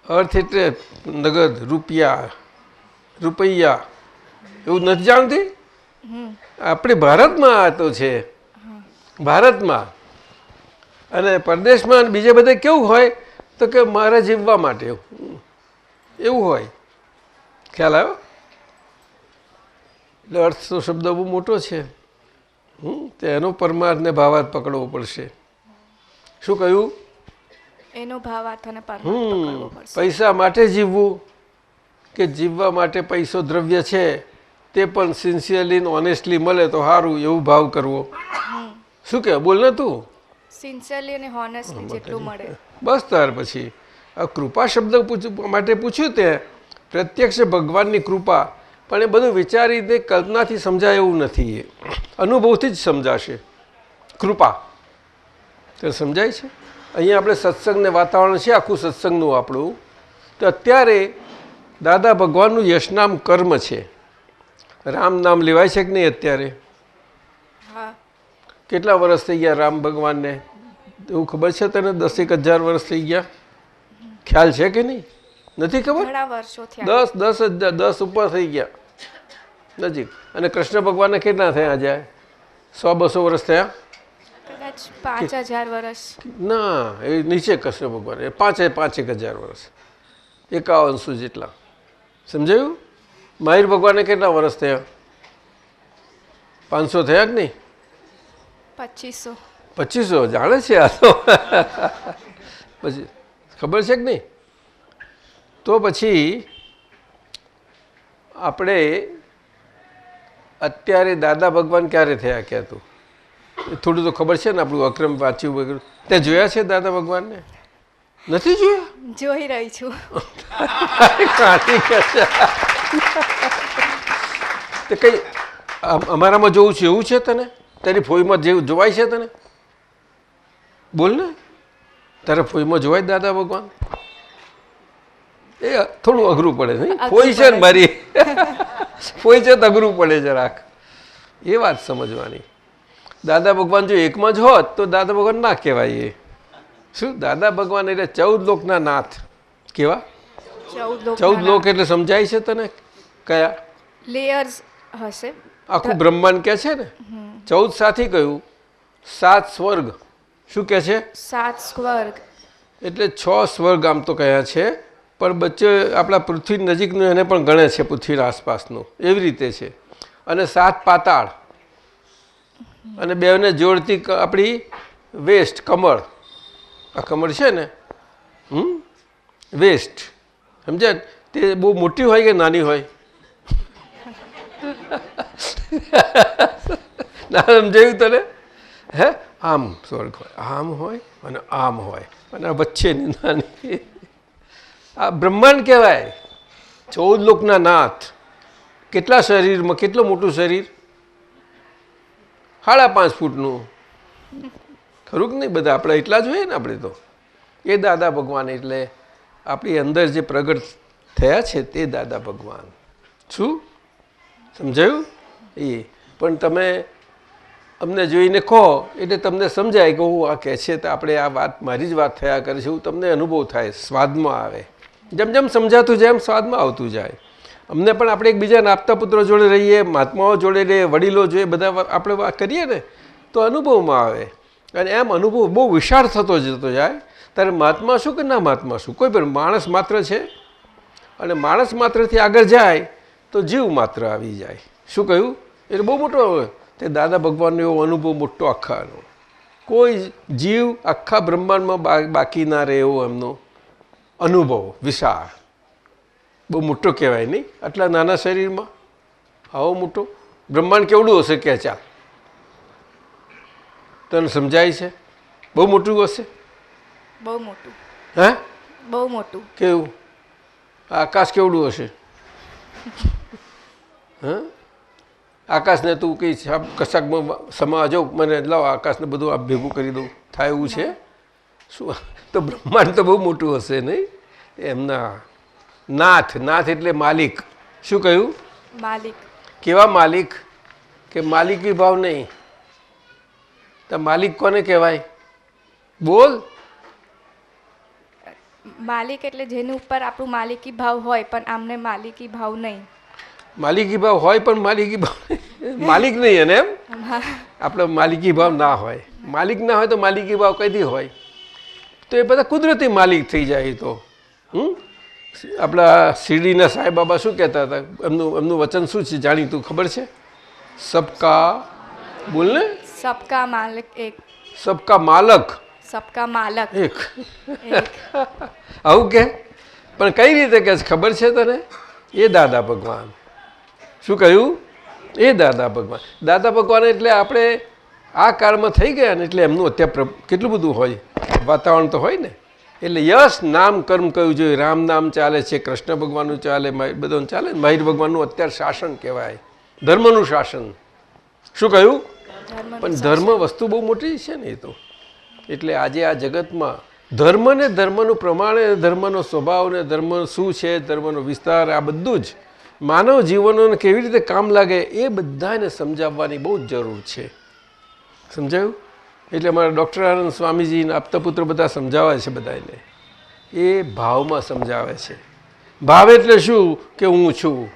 અર્થ એટલે નગદ, રૂપિયા એવું નથી જાણતી? આપણે ભારતમાં આ તો છે, ભારતમાં. અને પરદેશમાં બીજે બધે કેવું હોય તો કે મારે જીવવા માટે એવું હોય. ખ્યાલ આવ્યો? એટલે અર્થ તો શબ્દ બહુ મોટો છે. તો એનો પરમાર્થ ને ભાવાર્થ પકડવો પડશે. શું કહ્યું? એનો ભાવાર્થ અને પરમાર્થ પકડવો પડશે. પૈસા માટે જીવવું કે જીવવા માટે પૈસો દ્રવ્ય છે તે પણ સિન્સિયરલી ઓનેસ્ટલી મળે તો સારું એવું ભાવ કરવો. શું કહે? બોલ ને તું. સિન્સિયરલી અને હોનેસ્ટલી જેટલું મળે બસ. ત્યાર પછી આ કૃપા શબ્દ માટે પૂછ્યું તે પ્રત્યક્ષ ભગવાનની કૃપા, પણ એ બધું વિચારીને કલ્પનાથી સમજાય એવું નથી. અનુભવથી જ સમજાશે કૃપા. તો સમજાય છે? અહીંયા આપણે સત્સંગને વાતાવરણ છે આખું સત્સંગનું આપણું. તો અત્યારે દાદા ભગવાનનું યશનામ કર્મ છે. રામ નામ લેવાય છે કે નહીં અત્યારે? હા. કેટલા વર્ષ થઈ ગયા રામ ભગવાનને? એવું ખબર છે તને? 10,000 વર્ષ થઈ ગયા? ખ્યાલ છે કે નહીં? નથી ખબર? 10 ઉપર થઈ ગયા નજીક. અને કૃષ્ણ ભગવાનને કેટલા થયા જાય? 100-200 વર્ષ થયા? કદાચ 5,000 વર્ષ. ના, એ નીચે કૃષ્ણ ભગવાન 5,000 વર્ષ. 51 જેટલા. સમજાયું? મહાવીર ભગવાનને કેટલા વર્ષ થયા? 500 થયા કે નહીં? 2500. 2500 જાણે છે આ તો. પછી ખબર છે કે નહીં? તો પછી આપણે અત્યારે દાદા ભગવાન ક્યારે થયા કહેતું? થોડું તો ખબર છે ને, આપણું અક્રમ વાંચ્યું વગેરે. તે જોયા છે દાદા ભગવાનને? નથી જોયા? જોઈ રહી છું. તે કઈ અમારામાં જોવું છે એવું છે તને? તારી ફોઈમાં જેવું જોવાય છે તને? બોલ ને, તારા ફોઈમાં જોવાય દાદા ભગવાન? એ થોડું અઘરું પડે નહીં? ફોઈ છે ને મારી, ફોઈ છે તો અઘરું પડે જરાક. એ વાત સમજવાની. દાદા ભગવાન જો એકમાં જ હોત તો દાદા ભગવાન ના કહેવાય. એ શું? દાદા ભગવાન એટલે 14 લોકના નાથ. કેવા? 14 લોક એટલે સમજાય છે તને? કયા લેયર્સ હશે? આખું બ્રહ્માંડ કે છે ને. 14 સાથી કહ્યું, 7 સ્વર્ગ. શું કે છે? 7 સ્વર્ગ. એટલે 6 સ્વર્ગ આમ તો કયા છે, પણ બચ્ચે આપણા પૃથ્વી નજીકનું એને પણ ગણે છે, પૃથ્વીના આસપાસનું. એવી રીતે છે. અને 7 પાતાળ, અને બેને જોડતી આપણી વેસ્ટ કમળ. આ કમળ છે ને, વેસ્ટ, સમજ્યા ને? તે બહુ મોટી હોય કે નાની હોય? ના સમજાયું તને? હે? આમ સ્વર્ગ હોય, આમ હોય અને આમ હોય, અને વચ્ચેની નાની. આ બ્રહ્માંડ કહેવાય. 14 લોકના નાથ. કેટલા શરીરમાં? કેટલું મોટું શરીર? 5.5 ફૂટનું. ખરું કે નહીં? બધા આપણે એટલા જ હોય ને. આપણે તો એ દાદા ભગવાન એટલે આપણી અંદર જે પ્રગટ થયા છે તે દાદા ભગવાન. શું સમજાયું? એ પણ તમે અમને જોઈને કહો એટલે તમને સમજાય કે હું આ કહે છે તો આપણે આ વાત મારી જ વાત થયા કરે છે એવું તમને અનુભવ થાય, સ્વાદમાં આવે. જેમ જેમ સમજાતું જાય એમ સ્વાદમાં આવતું જાય. અમને પણ આપણે એકબીજાના આપતા પુત્રો જોડે રહીએ, મહાત્માઓ જોડે રહીએ, વડીલો જોઈએ, બધા આપણે વાત કરીએ ને તો અનુભવમાં આવે. અને એમ અનુભવ બહુ વિશાળ થતો જતો જાય. ત્યારે મહાત્મા શું કે ના મહાત્મા શું? કોઈ પણ માણસ માત્ર છે. અને માણસ માત્રથી આગળ જાય તો જીવ માત્ર આવી જાય. શું કહ્યું? એટલે બહુ મોટો હોય. તે દાદા ભગવાનનો એવો અનુભવ મોટો આખાનો. કોઈ જીવ આખા બ્રહ્માંડમાં બાકી ના રહે એવો એમનો અનુભવ વિશાળ. બહુ મોટો કહેવાય નહીં? આટલા નાના શરીરમાં આવો મોટો બ્રહ્માંડ કેવડું હશે કે? ચાલ તને સમજાય છે? બહુ મોટું હશે. બહુ મોટું. હે? બહુ મોટું. કેવું? આકાશ કેવડું હશે? હા, આકાશને તું કંઈ કશાકમાં સમા જાઉં, મને લાવ આકાશને બધું આ ભેગું કરી દઉં, થાય એવું છે શું? તો બ્રહ્માંડ તો બહુ મોટું હશે નહીં? એમના નાથ. નાથ એટલે માલિક. શું કહ્યું? માલિક. કેવા માલિક? કે માલિકી ભાવ નહીં. તો માલિક કોને કહેવાય? બોલ. માલિક એટલે જેની ઉપર આપણું માલિકી ભાવ હોય પણ આમને માલિકી ભાવ નહીં. માલિકી ભાવ હોય પણ માલિકી ભાવ માલિક નહીં. અને એમ આપણે માલિકી ભાવ ના હોય. માલિક ના હોય તો માલિકી ભાવ કઈથી હોય? તો એ બધા કુદરતી માલિક થઈ જાય. તો આપણા શિરડીના સાંઈ બાબા શું કહેતા હતા? એમનું વચન શું છે જાણીતું ખબર છે? સબકા, બોલ ને. સબકા માલિક એક. સબકા માલક. સબકા માલક એક. આવું કે? પણ કઈ રીતે કે ખબર છે તને? એ દાદા ભગવાન. શું કહ્યું? એ દાદા ભગવાન. દાદા ભગવાન એટલે આપણે આ કાળમાં થઈ ગયા ને એટલે એમનું અત્યારે કેટલું બધું હોય, વાતાવરણ તો હોય ને. એટલે યશ નામ કર્મ કયું જોઈએ. રામ નામ ચાલે છે, કૃષ્ણ ભગવાનનું ચાલે, બધું ચાલે. મહાવીર ભગવાનનું અત્યારે શાસન કહેવાય, ધર્મનું શાસન. શું કહ્યું? પણ ધર્મ વસ્તુ બહુ મોટી છે ને એ તો. એટલે આજે આ જગતમાં ધર્મ ને ધર્મનું પ્રમાણે, ધર્મનો સ્વભાવ ને ધર્મ શું છે, ધર્મનો વિસ્તાર, આ બધું જ માનવ જીવનોને કેવી રીતે કામ લાગે એ બધાને સમજાવવાની બહુ જ જરૂર છે. સમજાયું? એટલે અમારા ડૉક્ટર આનંદ સ્વામીજીના આપતા પુત્ર બધા સમજાવે છે બધાને. એ ભાવમાં સમજાવે છે. ભાવ એટલે શું? કે હું છું,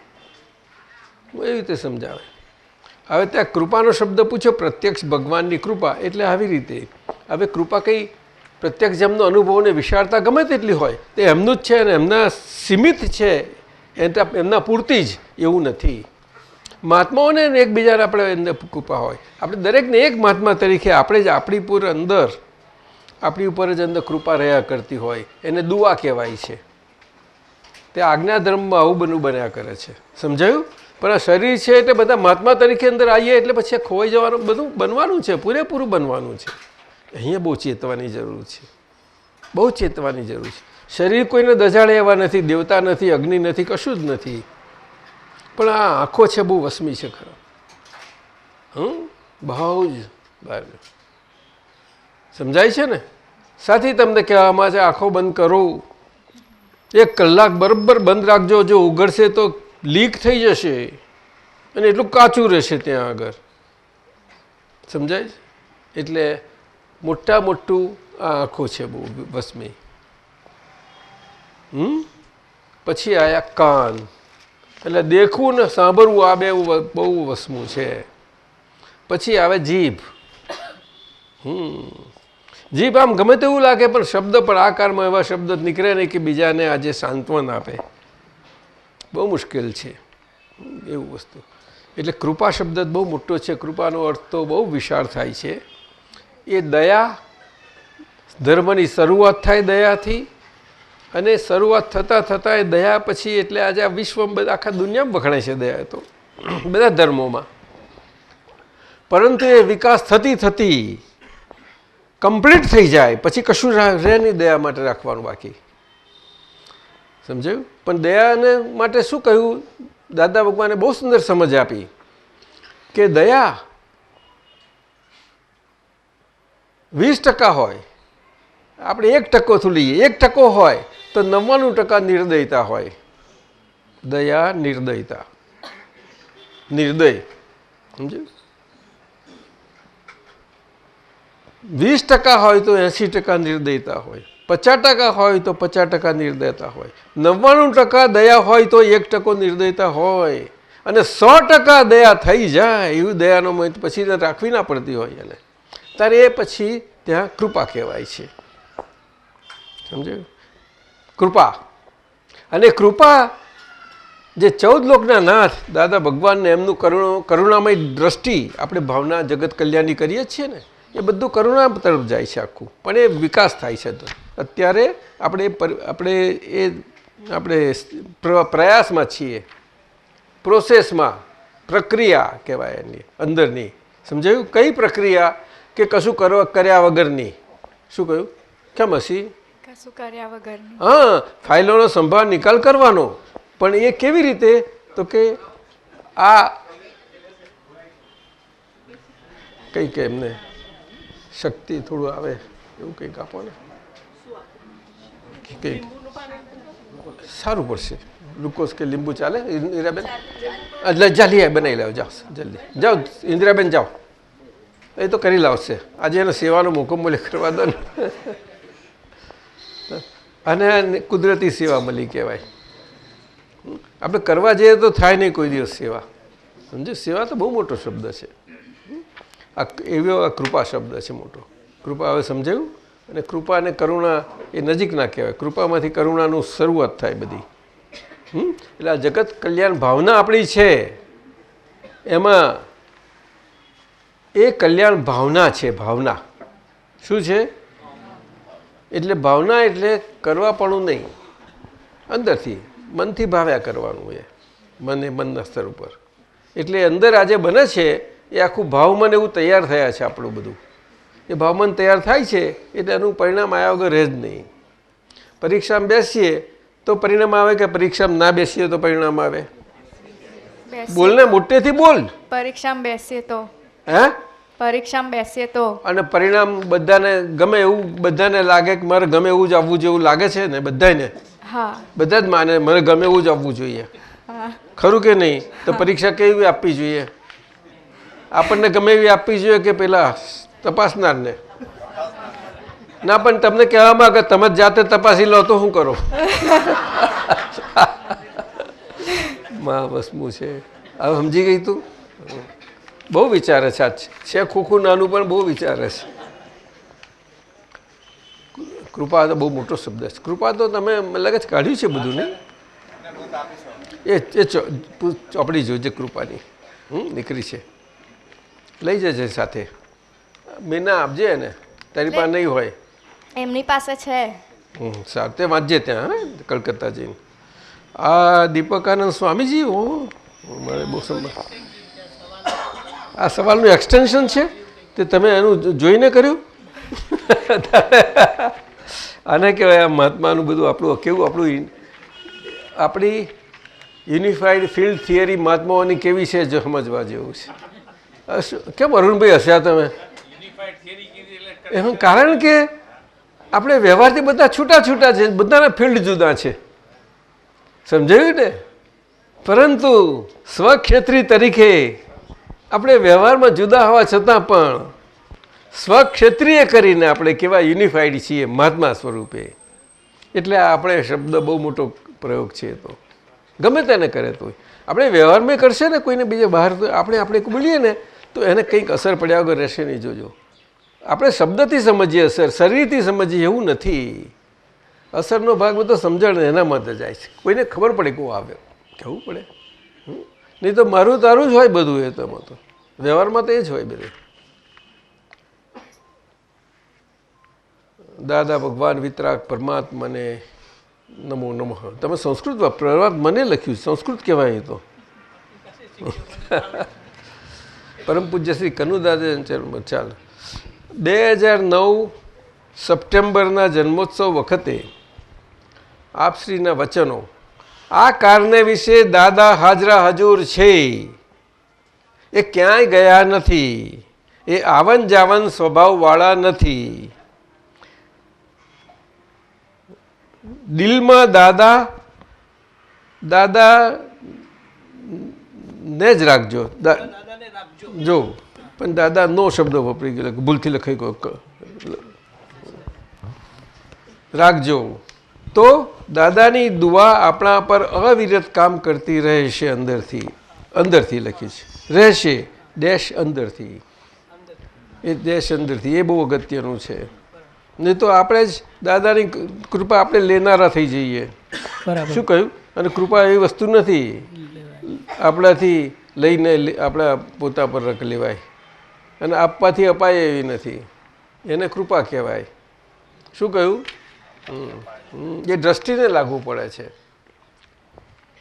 એવી રીતે સમજાવે. હવે ત્યાં કૃપાનો શબ્દ પૂછ્યો, પ્રત્યક્ષ ભગવાનની કૃપા એટલે આવી રીતે. હવે કૃપા કઈ પ્રત્યક્ષ જેમનો અનુભવ ને વિશાળતા ગમે તેટલી હોય તે એમનું જ છે અને એમના સીમિત છે, એમના પૂરતી જ એવું નથી. મહાત્માઓને એકબીજાને આપણે એને કૃપા હોય. આપણે દરેકને એક મહાત્મા તરીકે આપણે જ આપણી ઉપર જ અંદર કૃપા રહ્યા કરતી હોય એને દુઆ કહેવાય છે. તે આજ્ઞા ધર્મમાં આવું બન્યા કરે છે. સમજાયું? પણ આ શરીર છે એટલે બધા મહાત્મા તરીકે અંદર આવીએ એટલે પછી ખોવાઈ જવાનું બધું બનવાનું છે, પૂરેપૂરું બનવાનું છે. અહીંયા બહુ ચેતવાની જરૂર છે, બહુ ચેતવાની જરૂર છે. શરીર કોઈને દજાડે એવા નથી, દેવતા નથી, અગ્નિ નથી, કશું જ નથી. પણ આ આંખો છે બહુ વસમી છે ખરા. બહુ જ બહાર સમજાય છે ને? સાથી તમને કહેવામાં છે આંખો બંધ કરો, 1 કલાક બરાબર બંધ રાખજો. જો ઉઘડશે તો લીક થઈ જશે અને એટલું કાચું રહેશે ત્યાં આગળ. સમજાય? એટલે મોટું આ આંખો છે બહુ વસમી. પછી આયા કાન, એટલે દેખવું ને સાંભળવું, આ બે બહુ વસમું છે. પછી આવે જીભ. જીભ આમ ગમે તેવું લાગે પણ શબ્દ પણ આકારમાં એવા શબ્દ નીકળે નહીં કે બીજાને આજે સાંત્વન આપે. બહુ મુશ્કેલ છે એવું વસ્તુ. એટલે કૃપા શબ્દ બહુ મોટો છે. કૃપાનો અર્થ તો બહુ વિશાળ થાય છે. એ દયા, ધર્મની શરૂઆત થાય દયાથી, અને શરૂઆત થતાં એ દયા પછી એટલે આજે આ વિશ્વમાં આખા દુનિયામાં વખણાય છે દયા તો બધા ધર્મોમાં. પરંતુ એ વિકાસ થતી કમ્પ્લીટ થઈ જાય પછી કશું રહે નહીં દયા માટે રાખવાનું બાકી. સમજાયું? પણ દયાને માટે શું કહ્યું? દાદા ભગવાને બહુ સુંદર સમજ આપી કે દયા 20% હોય, આપણે 1% લઈએ, 1% હોય તો 99% નિર્દયતા હોય. દયા, નિર્દયતા, નિર્દય. સમજ્યું? 20% હોય તો 80% નિર્દયતા હોય, 50% હોય તો 50% નિર્દયતા હોય, 99% દયા હોય તો 1% નિર્દયતા હોય, અને 100% દયા થઈ જાય એવું દયાનો મત પછી રાખવી ના પડતી હોય એને, ત્યારે એ પછી ત્યાં કૃપા કહેવાય છે. સમજાયું? કૃપા. અને કૃપા જે 14 લોકના નાથ દાદા ભગવાનને એમનું કરુણામય દ્રષ્ટિ આપણે ભાવના જગત કલ્યાણની કરીએ છીએ ને, એ બધું કરુણા તરફ જાય છે આખું. પણ એ વિકાસ થાય છે. તો અત્યારે આપણે પ્રયાસમાં છીએ, પ્રોસેસમાં, પ્રક્રિયા કહેવાય એની અંદરની. સમજાયું? કઈ પ્રક્રિયા? કે કશું કર્યા વગરની. શું કહ્યું? કેમ હસી? કશું કર્યા વગરની. હા, ફાઇલોનો સંભાળ નિકાલ કરવાનો. પણ એ કેવી રીતે? તો કે આ કંઈક એમને શક્તિ થોડું આવે એવું કંઈક આપો ને, કંઈક સારું પડશે. ગ્લુકોઝ કે લીંબુ ચાલે? ઇન્દિરાબેન જલ્દી બનાવી લાવો, જાઓ જલ્દી જાઓ ઇન્દિરાબેન, જાઓ. એ તો કરી લાવશે. આજે એનો સેવાનો મોકો મળે કરવા દો ને. અને કુદરતી સેવા મળી કહેવાય. આપણે કરવા જઈએ તો થાય નહીં કોઈ દિવસ સેવા. સમજો? સેવા તો બહુ મોટો શબ્દ છે. એવો કૃપા શબ્દ છે મોટો. કૃપા હવે સમજાયું? અને કૃપા અને કરુણા એ નજીક ના કહેવાય. કૃપામાંથી કરુણાનું શરૂઆત થાય બધી. એટલે આ જગત કલ્યાણ ભાવના આપણી છે, એમાં એ કલ્યાણ ભાવના છે. ભાવના શું છે? એટલે ભાવના એટલે કરવા પણ નહીં, અંદરથી મનથી ભાવ્યા કરવાનું. એ મનના સ્તર ઉપર. એટલે અંદર આજે બને છે એ આખું ભાવમન એવું તૈયાર થયા છે આપણું બધું. એ ભાવમન તૈયાર થાય છે એટલે એનું પરિણામ આવ્યા વગર રહે જ નહીં. પરીક્ષામાં બેસીએ તો પરિણામ આવે કે પરીક્ષામાં ના બેસીએ તો પરિણામ આવે? બોલને, મોટેથી બોલ. પરીક્ષામાં બેસીએ તો. હે? પરીક્ષામાં બેસીએ તો. અને પરિણામ બધાને ગમે એવું, બધાને લાગે કે મારે ગમે એવું જ આવવું જેવું લાગે છે ને બધાને? હા, બધા જ માને મને ગમે એવું જ આવવું જોઈએ. ખરું કે નહીં? તો પરીક્ષા કેવી આપવી જોઈએ? આપણને ગમે એવી આપવી જોઈએ કે પેલા તપાસનારને? ના, પણ તમને કહેવામાં કે તમે જાતે તપાસી લો તો શું કરો? માં વસમું છે. હવે સમજી ગઈ તું? બહુ વિચારે છે. છે ખોખું નાનું પણ બહુ વિચારે છે. કૃપા તો બહુ મોટો શબ્દ છે. કૃપા તો તમે લાગે છે કાઢ્યું છે બધું ને, એ ચોપડી જોજે કૃપાની. દીકરી છે, લઈ જજે સાથે. મીના આપજે એને, તારી પાસે નહીં હોય. એમની પાસે છે. સારું, તે વાંચજે ત્યાં, હા, કલકત્તા જઈને. આ દીપકાનંદ સ્વામીજી, મારે બહુ સમજ. આ સવાલનું એક્સટેન્શન છે તે તમે એનું જોઈને કર્યું. આને કહેવાય આ મહાત્માનું બધું આપણું કેવું, આપણી યુનિફાઈડ ફિલ્ડ થિયરી મહાત્માઓની કેવી છે જો સમજવા જેવું છે. કેમ અરુણભાઈ હસ્યા તમે? એનું કારણ કે આપણે વ્યવહારથી બધા છૂટા છૂટા છે, બધાના ફિલ્ડ જુદા છે, સમજાયું ને? પરંતુ સ્વક્ષેત્રી તરીકે આપણે વ્યવહારમાં જુદા હોવા છતાં પણ સ્વક્ષેત્રીય કરીને આપણે કેવા યુનિફાઈડ છીએ મહાત્મા સ્વરૂપે. એટલે આપણે શબ્દ બહુ મોટો પ્રયોગ છે. તો ગમે તેને કરે તો આપણે વ્યવહારમાં કરશે ને કોઈને બીજે બહાર, તો આપણે બોલીએ ને તો એને કંઈક અસર પડ્યા વગર રહેશે નહીં. જોજો, આપણે શબ્દથી સમજીએ, શરીરથી સમજીએ એવું નથી. અસરનો ભાગ બધો સમજણ એનામાં જ જાય છે. કોઈને ખબર પડે કેવું આવે, કહેવું પડે. નહીં તો મારું તારું જ હોય બધું. એ તો વ્યવહારમાં તો એ જ હોય બધું. દાદા ભગવાન વિતરાગ પરમાત્માને નમો નમઃ. તમે સંસ્કૃત પરમાત્માને લખ્યું, સંસ્કૃત કહેવાય. તો પરમ પૂજ્ય શ્રી કનુદાદા. ચાલ, 2009 સપ્ટેમ્બરના જન્મોત્સવ વખતે આપશ્રીના વચનો, આ કારને વિશે દાદા હાજરા હજુર છે, એ ક્યાંય ગયા નથી, એ આવન જાવન સ્વભાવવાળા નથી. દિલમાં દાદા ને જ રાખજો. જો પણ દાદા નો શબ્દ વાપરી ગયો, ભૂલથી લખાઈ ગયો. રાખજો તો દાદાની દુઆ આપણા પર અવિરત કામ કરતી રહેશે. અંદરથી લખી છે, રહેશે ડેશ અંદરથી. એ ડેશ અંદરથી, એ બહુ અગત્યનું છે. નહીં તો આપણે જ દાદાની કૃપા આપણે લેનારા થઈ જઈએ. શું કહ્યું? અને કૃપા એવી વસ્તુ નથી આપણાથી લઈને આપણા પોતા પર રખ લેવાય, અને આપવાથી અપાય એવી નથી. એને કૃપા કહેવાય. શું કહ્યું? એ દ્રષ્ટિને લાગુ પડે છે.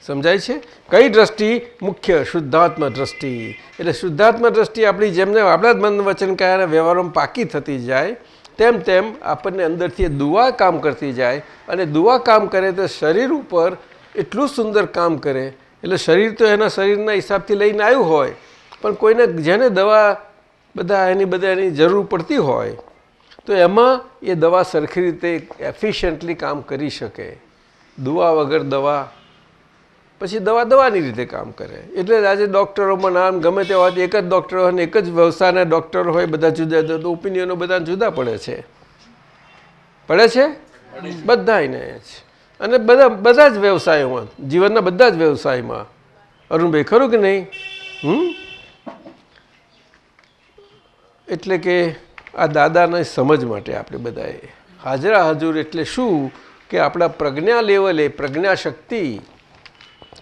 સમજાય છે? કઈ દ્રષ્ટિ? મુખ્ય શુદ્ધાત્મા દ્રષ્ટિ. એટલે શુદ્ધાત્મા દ્રષ્ટિ આપણી જેમને આપણા જ મન વચન કયાના વ્યવહારોમાં પાકી થતી જાય તેમ તેમ આપણને અંદરથી દુઆ કામ કરતી જાય. અને દુઆ કામ કરે તો શરીર ઉપર એટલું સુંદર કામ કરે. એટલે શરીર તો એના શરીરના હિસાબથી લઈને આવ્યું હોય, પણ કોઈને જેને દવા એની જરૂર પડતી હોય તો એમાં એ દવા સરખી રીતે એફિશિયન્ટલી કામ કરી શકે. દુઆ વગર દવા, પછી દવાની રીતે કામ કરે. એટલે આજે ડૉક્ટરોમાં નામ ગમે તે વાત, એક જ ડૉક્ટર હોય ને એક જ વ્યવસાયના ડૉક્ટર હોય, બધા જુદા જુદા ઓપિનિયનો બધા જુદા પડે છે. બધાને જ. અને બધા જ વ્યવસાયોમાં, જીવનના બધા જ વ્યવસાયમાં. અરુણભાઈ, ખરું કે નહીં? એટલે કે આ દાદાને સમજ માટે આપણે બધાએ હાજરા હજુર એટલે શું કે આપણા પ્રજ્ઞા લેવલે પ્રજ્ઞા શક્તિ.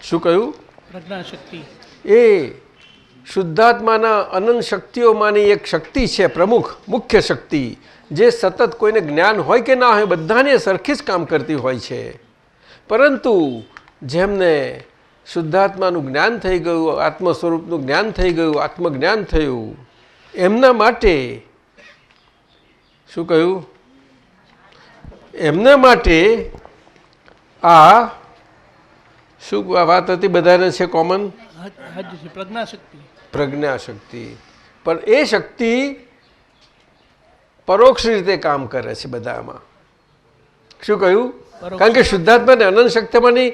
શું કહ્યું? પ્રજ્ઞા શક્તિ એ શુદ્ધાત્માના અનંત શક્તિઓમાંની એક શક્તિ છે, પ્રમુખ મુખ્ય શક્તિ, જે સતત કોઈને જ્ઞાન હોય કે ના હોય બધાને સરખી જ કામ કરતી હોય છે. પરંતુ જેમને શુદ્ધાત્માનું જ્ઞાન થઈ ગયું, આત્મ સ્વરૂપનું જ્ઞાન થઈ ગયું, આત્મજ્ઞાન થયું, એમના માટે શું કહ્યું? એમના માટે આ શું વાત હતી? બધાને છે કોમન પ્રજ્ઞાશક્તિ. પણ એ શક્તિ પરોક્ષ રીતે કામ કરે છે બધામાં. શું કહ્યું? કારણ કે શુદ્ધાત્માને અનંત શક્તિમાંની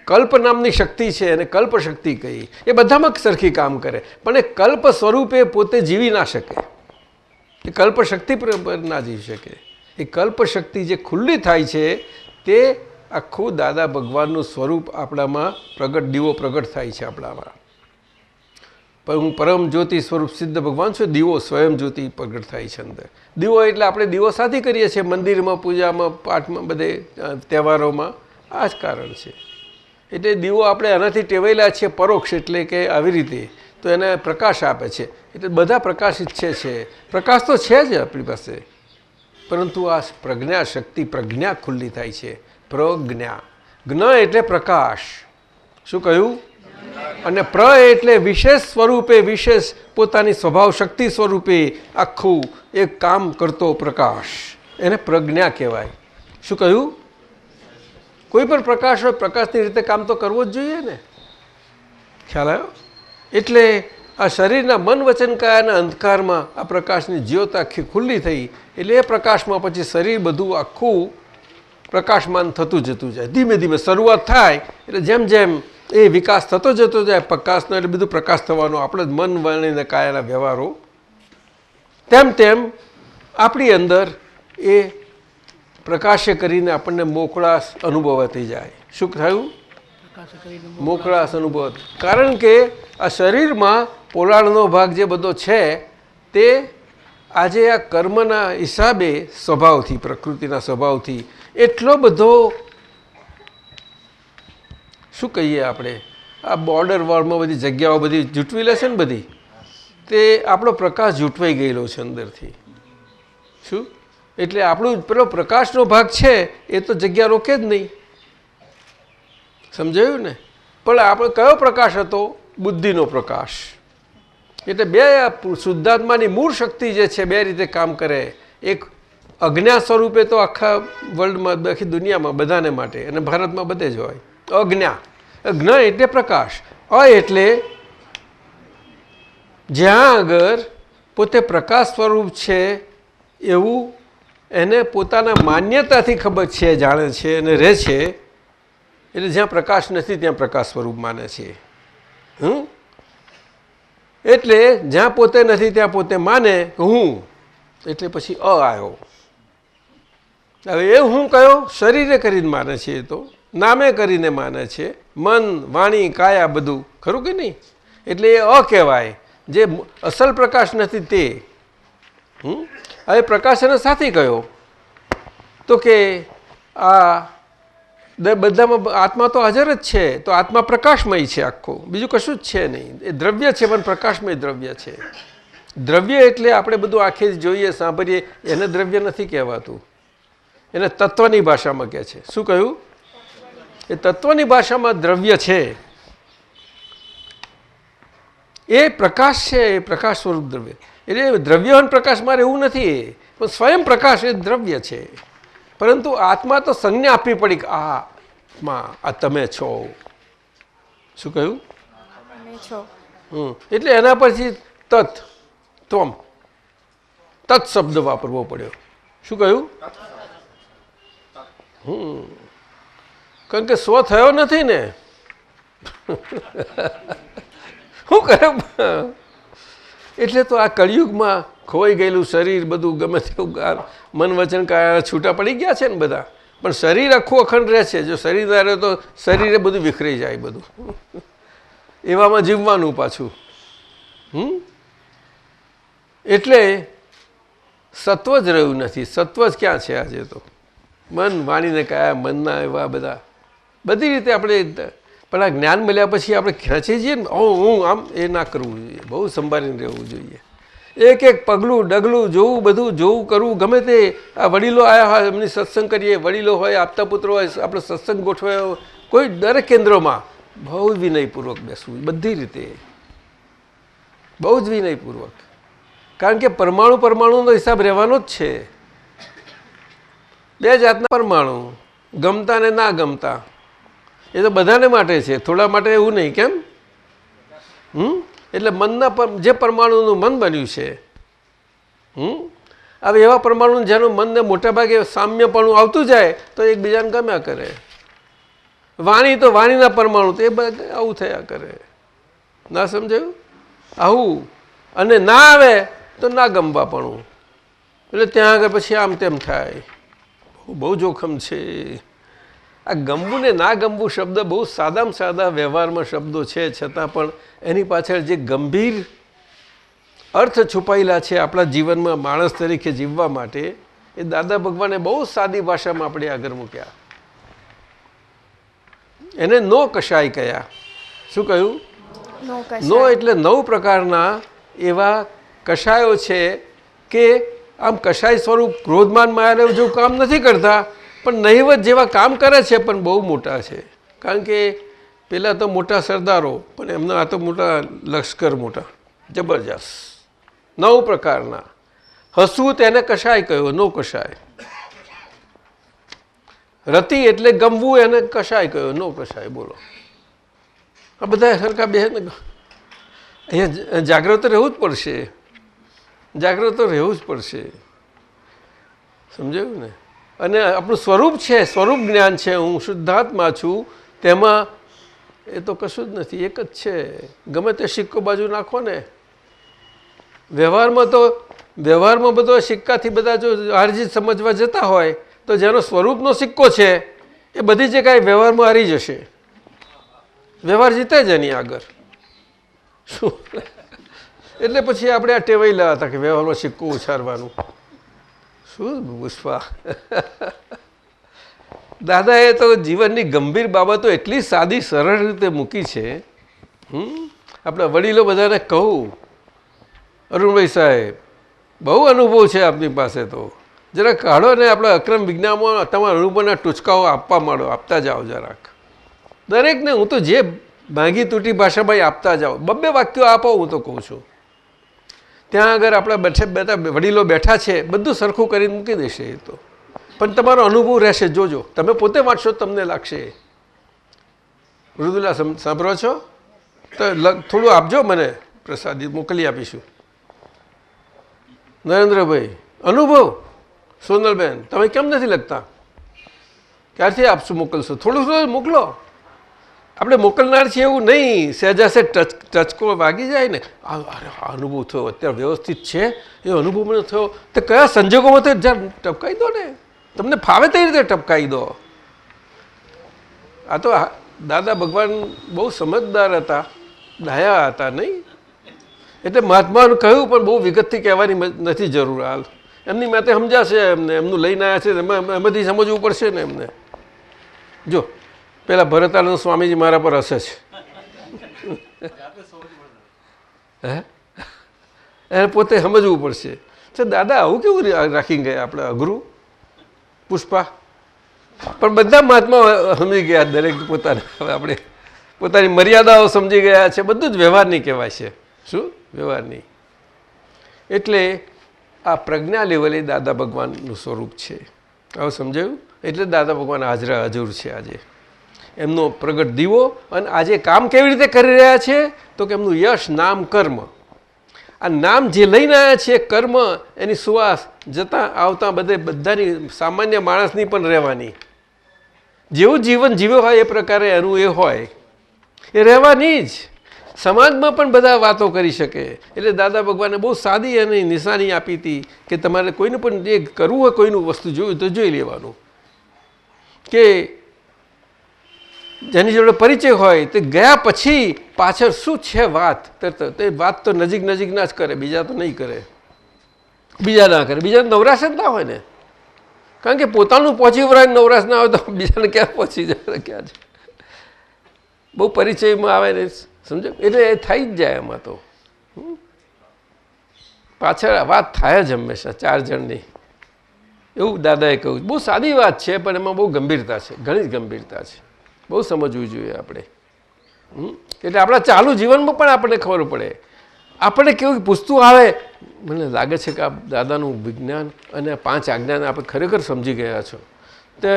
કલ્પ નામની શક્તિ છે, અને કલ્પ શક્તિ કહી, એ બધામાં સરખી કામ કરે. પણ એ કલ્પ સ્વરૂપે પોતે જીવી ના શકે. એ કલ્પ શક્તિ પર ના જીવી શકે. એ કલ્પ શક્તિ જે ખુલ્લી થાય છે તે આખું દાદા ભગવાનનું સ્વરૂપ આપણામાં દીવો પ્રગટ થાય છે આપણામાં. પણ હું પરમ જ્યોતિ સ્વરૂપ સિદ્ધ ભગવાન છું. દીવો સ્વયં જ્યોતિ પ્રગટ થાય છે અંદર. દીવો એટલે આપણે દીવો સાથે કરીએ છીએ મંદિરમાં, પૂજામાં, પાઠમાં, બધે તહેવારોમાં. આ જ કારણ છે. એટલે દીવો આપણે આનાથી ટેવાયેલા છીએ પરોક્ષ, એટલે કે આવી રીતે તો એને પ્રકાશ આપે છે. એટલે બધા પ્રકાશિત છે. પ્રકાશ તો છે જ આપણી પાસે, પરંતુ આ પ્રજ્ઞા શક્તિ, પ્રજ્ઞા ખુલ્લી થાય છે. પ્રજ્ઞા, જ્ઞ એટલે પ્રકાશ. શું કહ્યું? અને પ્ર એટલે વિશેષ સ્વરૂપે, વિશેષ પોતાની સ્વભાવ શક્તિ સ્વરૂપે આખું એક કામ કરતો પ્રકાશ, એને પ્રજ્ઞા કહેવાય. શું કહ્યું? કોઈ પણ પ્રકાશ હોય, પ્રકાશની રીતે કામ તો કરવો જ જોઈએ ને. ખ્યાલ આવ્યો? એટલે આ શરીરના મન વચન કાયાના અંધકારમાં આ પ્રકાશની જ્યોત આખી ખુલ્લી થઈ, એટલે એ પ્રકાશમાં પછી શરીર બધું આખું પ્રકાશમાન થતું જતું જાય. ધીમે ધીમે શરૂઆત થાય એટલે જેમ જેમ એ વિકાસ થતો જતો જાય પ્રકાશનો, એટલે બધું પ્રકાશ થવાનો આપણે જ મન વાણીને કાયાના વ્યવહારો, તેમ તેમ આપણી અંદર એ પ્રકાશે કરીને આપણને મોકળાશ અનુભવાતી જાય. શું થયું? મોકળાશ અનુભવ. કારણ કે આ શરીરમાં પોલાણનો ભાગ જે બધો છે તે આજે આ કર્મના હિસાબે સ્વભાવથી, પ્રકૃતિના સ્વભાવથી એટલો બધો, શું કહીએ આપણે, આ બોર્ડર વોરમાં બધી જગ્યાઓ બધી જૂટવી લેશે ને બધી, તે આપણો પ્રકાશ જૂટવાઈ ગયેલો છે અંદરથી. શું? એટલે આપણું પેલો પ્રકાશનો ભાગ છે એ તો જગ્યા રોકે જ નહીં. સમજાયું ને? પણ આપણે કયો પ્રકાશ હતો? બુદ્ધિનો પ્રકાશ. એટલે બે શુદ્ધાત્માની મૂળ શક્તિ જે છે બે રીતે કામ કરે. એક અજ્ઞા સ્વરૂપે તો આખા વર્લ્ડમાં, આખી દુનિયામાં બધાને માટે, અને ભારતમાં બધે જ હોય અજ્ઞા. જ્ઞ એટલે પ્રકાશ, અ એટલે જ્યાં આગળ પોતે પ્રકાશ સ્વરૂપ છે એવું એને પોતાના માન્યતાથી ખબર છે, જાણે છે અને રહે છે. એટલે જ્યાં પ્રકાશ નથી ત્યાં પ્રકાશ સ્વરૂપ માને છે. એટલે જ્યાં પોતે નથી ત્યાં પોતે માને હું, એટલે પછી અ આવ્યો. હવે એ હું કયો? શરીરે કરીને માને છે, એ તો નામે કરીને માને છે, મન વાણી કાયા બધું, ખરું કે નહીં? એટલે એ અ કહેવાય, જે અસલ પ્રકાશ નથી તે. હવે પ્રકાશ એને સાથી કયો? તો કે આ બધામાં આત્મા તો હાજર જ છે, તો આત્મા પ્રકાશમય છે આખો, બીજું કશું જ છે નહીં. એ દ્રવ્ય છે પણ પ્રકાશમય દ્રવ્ય છે. દ્રવ્ય એટલે આપણે બધું આંખે જોઈએ, સાંભળીએ, એને દ્રવ્ય નથી કહેવાતું, એને તત્વની ભાષામાં કહે છે. શું કહ્યું? એ તત્વની ભાષામાં દ્રવ્ય છે, એ પ્રકાશ છે, એ પ્રકાશ સ્વરૂપ દ્રવ્ય. એટલે દ્રવ્ય અને પ્રકાશમાં એવું નથી, પણ સ્વયં પ્રકાશ એ દ્રવ્ય છે. પરંતુ આત્મા તો સંજ્ઞા આપવી પડી કે આ આત્મા, આ તમે છો. શું કહ્યું? એટલે એના પછી તત, ત્વમ, તત શબ્દ વાપરવો પડ્યો. શું કહ્યું? કારણ કે સ્વ થયો નથી ને. શું કરે? એટલે તો આ કળિયુગમાં ખોવાઈ ગયેલું શરીર બધું ગમે તેવું મન વચન કાયા છૂટા પડી ગયા છે ને બધા, પણ શરીર આખું અખંડ રહે છે. જો શરીર ના રહે તો શરીરે બધું વિખરાઈ જાય બધું. એવામાં જીવવાનું પાછું. એટલે સત્વ જ રહ્યું નથી. સત્વ જ ક્યાં છે આજે? તો મન વાણીને કાયા, મનના એવા બધા બધી રીતે આપણે, પણ આ જ્ઞાન મળ્યા પછી આપણે ખેંચી જઈએ ને, હું આમ એ ના કરવું જોઈએ, બહુ સંભાળીને રહેવું જોઈએ. એક એક પગલું ડગલું જોવું, બધું જોવું કરવું. ગમે તે આ વડીલો આવ્યા હોય એમની સત્સંગ કરીએ, વડીલો હોય, આપતા પુત્રો હોય, આપણે સત્સંગ ગોઠવાયો, કોઈ દરેક કેન્દ્રોમાં બહુ જ વિનયપૂર્વક બેસવું, બધી રીતે બહુ જ વિનયપૂર્વક. કારણ કે પરમાણુ પરમાણુનો હિસાબ રહેવાનો જ છે. બે જાતના પરમાણુ, ગમતા ને ના ગમતા, એ તો બધાને માટે છે, થોડા માટે એવું નહીં. કેમ? એટલે મનના જે પરમાણુનું મન બન્યું છે, હવે એવા પરમાણુ જેનું મનને મોટાભાગે સામ્યપણું આવતું જાય તો એકબીજાને ગમ્યા કરે. વાણી તો વાણીના પરમાણુ તો એ આવું થયા કરે. ના સમજાયું? આવું. અને ના આવે તો ના ગમવાપણું, એટલે ત્યાં આગળ પછી આમ તેમ થાય. બહુ જોખમ છે. આ ગમવું ને ના ગમવું શબ્દ બહુ સાદામાં સાદા વ્યવહારમાં શબ્દો છે, છતાં પણ એની પાછળ જે ગંભીર અર્થ છુપાયેલા છે આપણા જીવનમાં માણસ તરીકે જીવવા માટે, એ દાદા ભગવાને બહુ સાદી ભાષામાં આપણે આગળ મૂક્યા. એને નો કશાય કયા. શું કહ્યું? નો એટલે 9 પ્રકારના એવા કશાયો છે કે આમ કશાય સ્વરૂપ ક્રોધમાન માયા જેવું કામ નથી કરતા, પણ નહિવત જેવા કામ કરે છે, પણ બહુ મોટા છે. કારણ કે પેલા તો મોટા સરદારો, પણ એમના આ તો મોટા લશ્કર, મોટા જબરજસ્ત. 9 પ્રકારના. હસવું તેને કશાય કહ્યો, નો કશાય. રતિ એટલે ગમવું, એને કશાય કહ્યો, નો કશાય. બોલો, આ બધા સરખા બે ને. અહીંયા જાગ્રત રહેવું જ પડશે, જાગ્રત રહેવું જ પડશે. સમજાયું ને? અને આપણું સ્વરૂપ છે, સ્વરૂપ જ્ઞાન છે, હું શુદ્ધાત્મા છું, તેમાં એ તો કશું જ નથી, એક જ છે. ગમે તે સિક્કો બાજુ નાખો ને, વ્યવહારમાં બધો સિક્કાથી બધા જો હારજીત સમજવા જતા હોય તો જેનો સ્વરૂપનો સિક્કો છે એ બધી જગ્યાએ વ્યવહારમાં હારી જશે. વ્યવહાર જીતે જ એની આગળ. શું એટલે પછી આપણે આ ટેવાયેલા હતા કે વ્યવહારમાં સિક્કો ઉછારવાનું. શું પુષ્પા! દાદાએ તો જીવનની ગંભીર બાબતો એટલી સાદી સરળ રીતે મૂકી છે. આપણા વડીલો બધાને કહું, અરુણભાઈ સાહેબ, બહુ અનુભવ છે આપની પાસે, તો જરા કાઢો ને આપણા અક્રમ વિજ્ઞાનમાં તમારા અનુભવના ટૂચકાઓ આપતા જાઓ જરાક. દરેકને હું તો જે ભાંગી તૂટી ભાષામાં આપતા જાઓ, 2 વાક્યો આપો, હું તો કહું છું. ત્યાં આગળ આપણા બધા વડીલો બેઠા છે, બધું સરખું કરીને મૂકી દેશે એ તો, પણ તમારો અનુભવ રહેશે. જોજો, તમે પોતે વાંચશો તમને લાગશે. મૃદુલા સાંભળો છો? તો થોડું આપજો મને, પ્રસાદી મોકલી આપીશું. નરેન્દ્રભાઈ, અનુભવ. સોનલબેન, તમે કેમ નથી લખતા? ક્યારથી આપશું, મોકલશો? થોડું થોડું મોકલો. આપણે મોકલનાર છીએ એવું નહીં, સહેજાસે ટચકો વાગી જાય ને, અરે આ અનુભવ થયો, અત્યારે વ્યવસ્થિત છે એ અનુભવ મને થયો, તો કયા સંજોગોમાં તો ટપકાઈ દો ને, તમને ફાવે તે રીતે ટપકાઈ દો. આ તો દાદા ભગવાન બહુ સમજદાર હતા, ડાયા હતા, નહીં? એટલે મહાત્માનું કહ્યું, પણ બહુ વિગતથી કહેવાની નથી જરૂર. હાલ એમની માટે સમજાશે, એમનું લઈને આવ્યા છે, એમાંથી સમજવું પડશે ને એમને. જો પેલા ભરતાનંદ સ્વામીજી મારા પર હશે છે, હે, એને પોતે સમજવું પડશે. દાદા આવું કેવું રાખી ગયા આપણે અઘરું? પુષ્પા, પણ બધા મહાત્મા સમજી ગયા, દરેક પોતાના, હવે આપણે પોતાની મર્યાદાઓ સમજી ગયા છે. બધું જ વ્યવહારની કહેવાય છે. શું વ્યવહારની? એટલે આ પ્રજ્ઞા લેવલે દાદા ભગવાનનું સ્વરૂપ છે. હવે સમજાયું? એટલે દાદા ભગવાન હાજરા હજુર છે આજે. એમનો પ્રગટ દીવો. અને આજે કામ કેવી રીતે કરી રહ્યા છે? તો કે એમનું યશ, નામ, કર્મ. આ નામ જે લઈને આવ્યા છે, કર્મ, એની સુવાસ જતાં આવતાં બધાની, સામાન્ય માણસની પણ રહેવાની. જેવું જીવન જીવ્યો હોય એ પ્રકારે એનું એ હોય, એ રહેવાની જ. સમાજમાં પણ બધા વાતો કરી શકે. એટલે દાદા ભગવાને બહુ સાદી અને નિશાની આપી હતી કે તમારે કોઈને પણ જે કરવું હોય, કોઈનું વસ્તુ જોયું તો જોઈ લેવાનું, કે જેની જોડે પરિચય હોય તે ગયા પછી પાછળ શું છે વાત, તે વાત તો નજીકના જ કરે, બીજા તો નહીં કરે, બીજા ના કરે. બીજાને નવરાશ જ ના હોય ને, કારણ કે પોતાનું પહોંચી વળાય નવરાશ ના હોય તો બીજાને ક્યાં પહોંચી જાય, ક્યાં છે? બહુ પરિચયમાં આવે ને, સમજો? એટલે એ થઈ જ જાય એમાં તો. પાછળ વાત થાય જ હંમેશા 4 જણની. એવું દાદાએ કહ્યું. બહુ સાદી વાત છે, પણ એમાં બહુ ગંભીરતા છે, ઘણી જ ગંભીરતા છે. બહુ સમજવું જોઈએ આપણે. એટલે આપણા ચાલુ જીવનમાં પણ આપણને ખબર પડે. આપણે કેવું પૂછતું આવે, મને લાગે છે કે આ દાદાનું વિજ્ઞાન અને 5 આજ્ઞાને આપણે ખરેખર સમજી ગયા છો. તે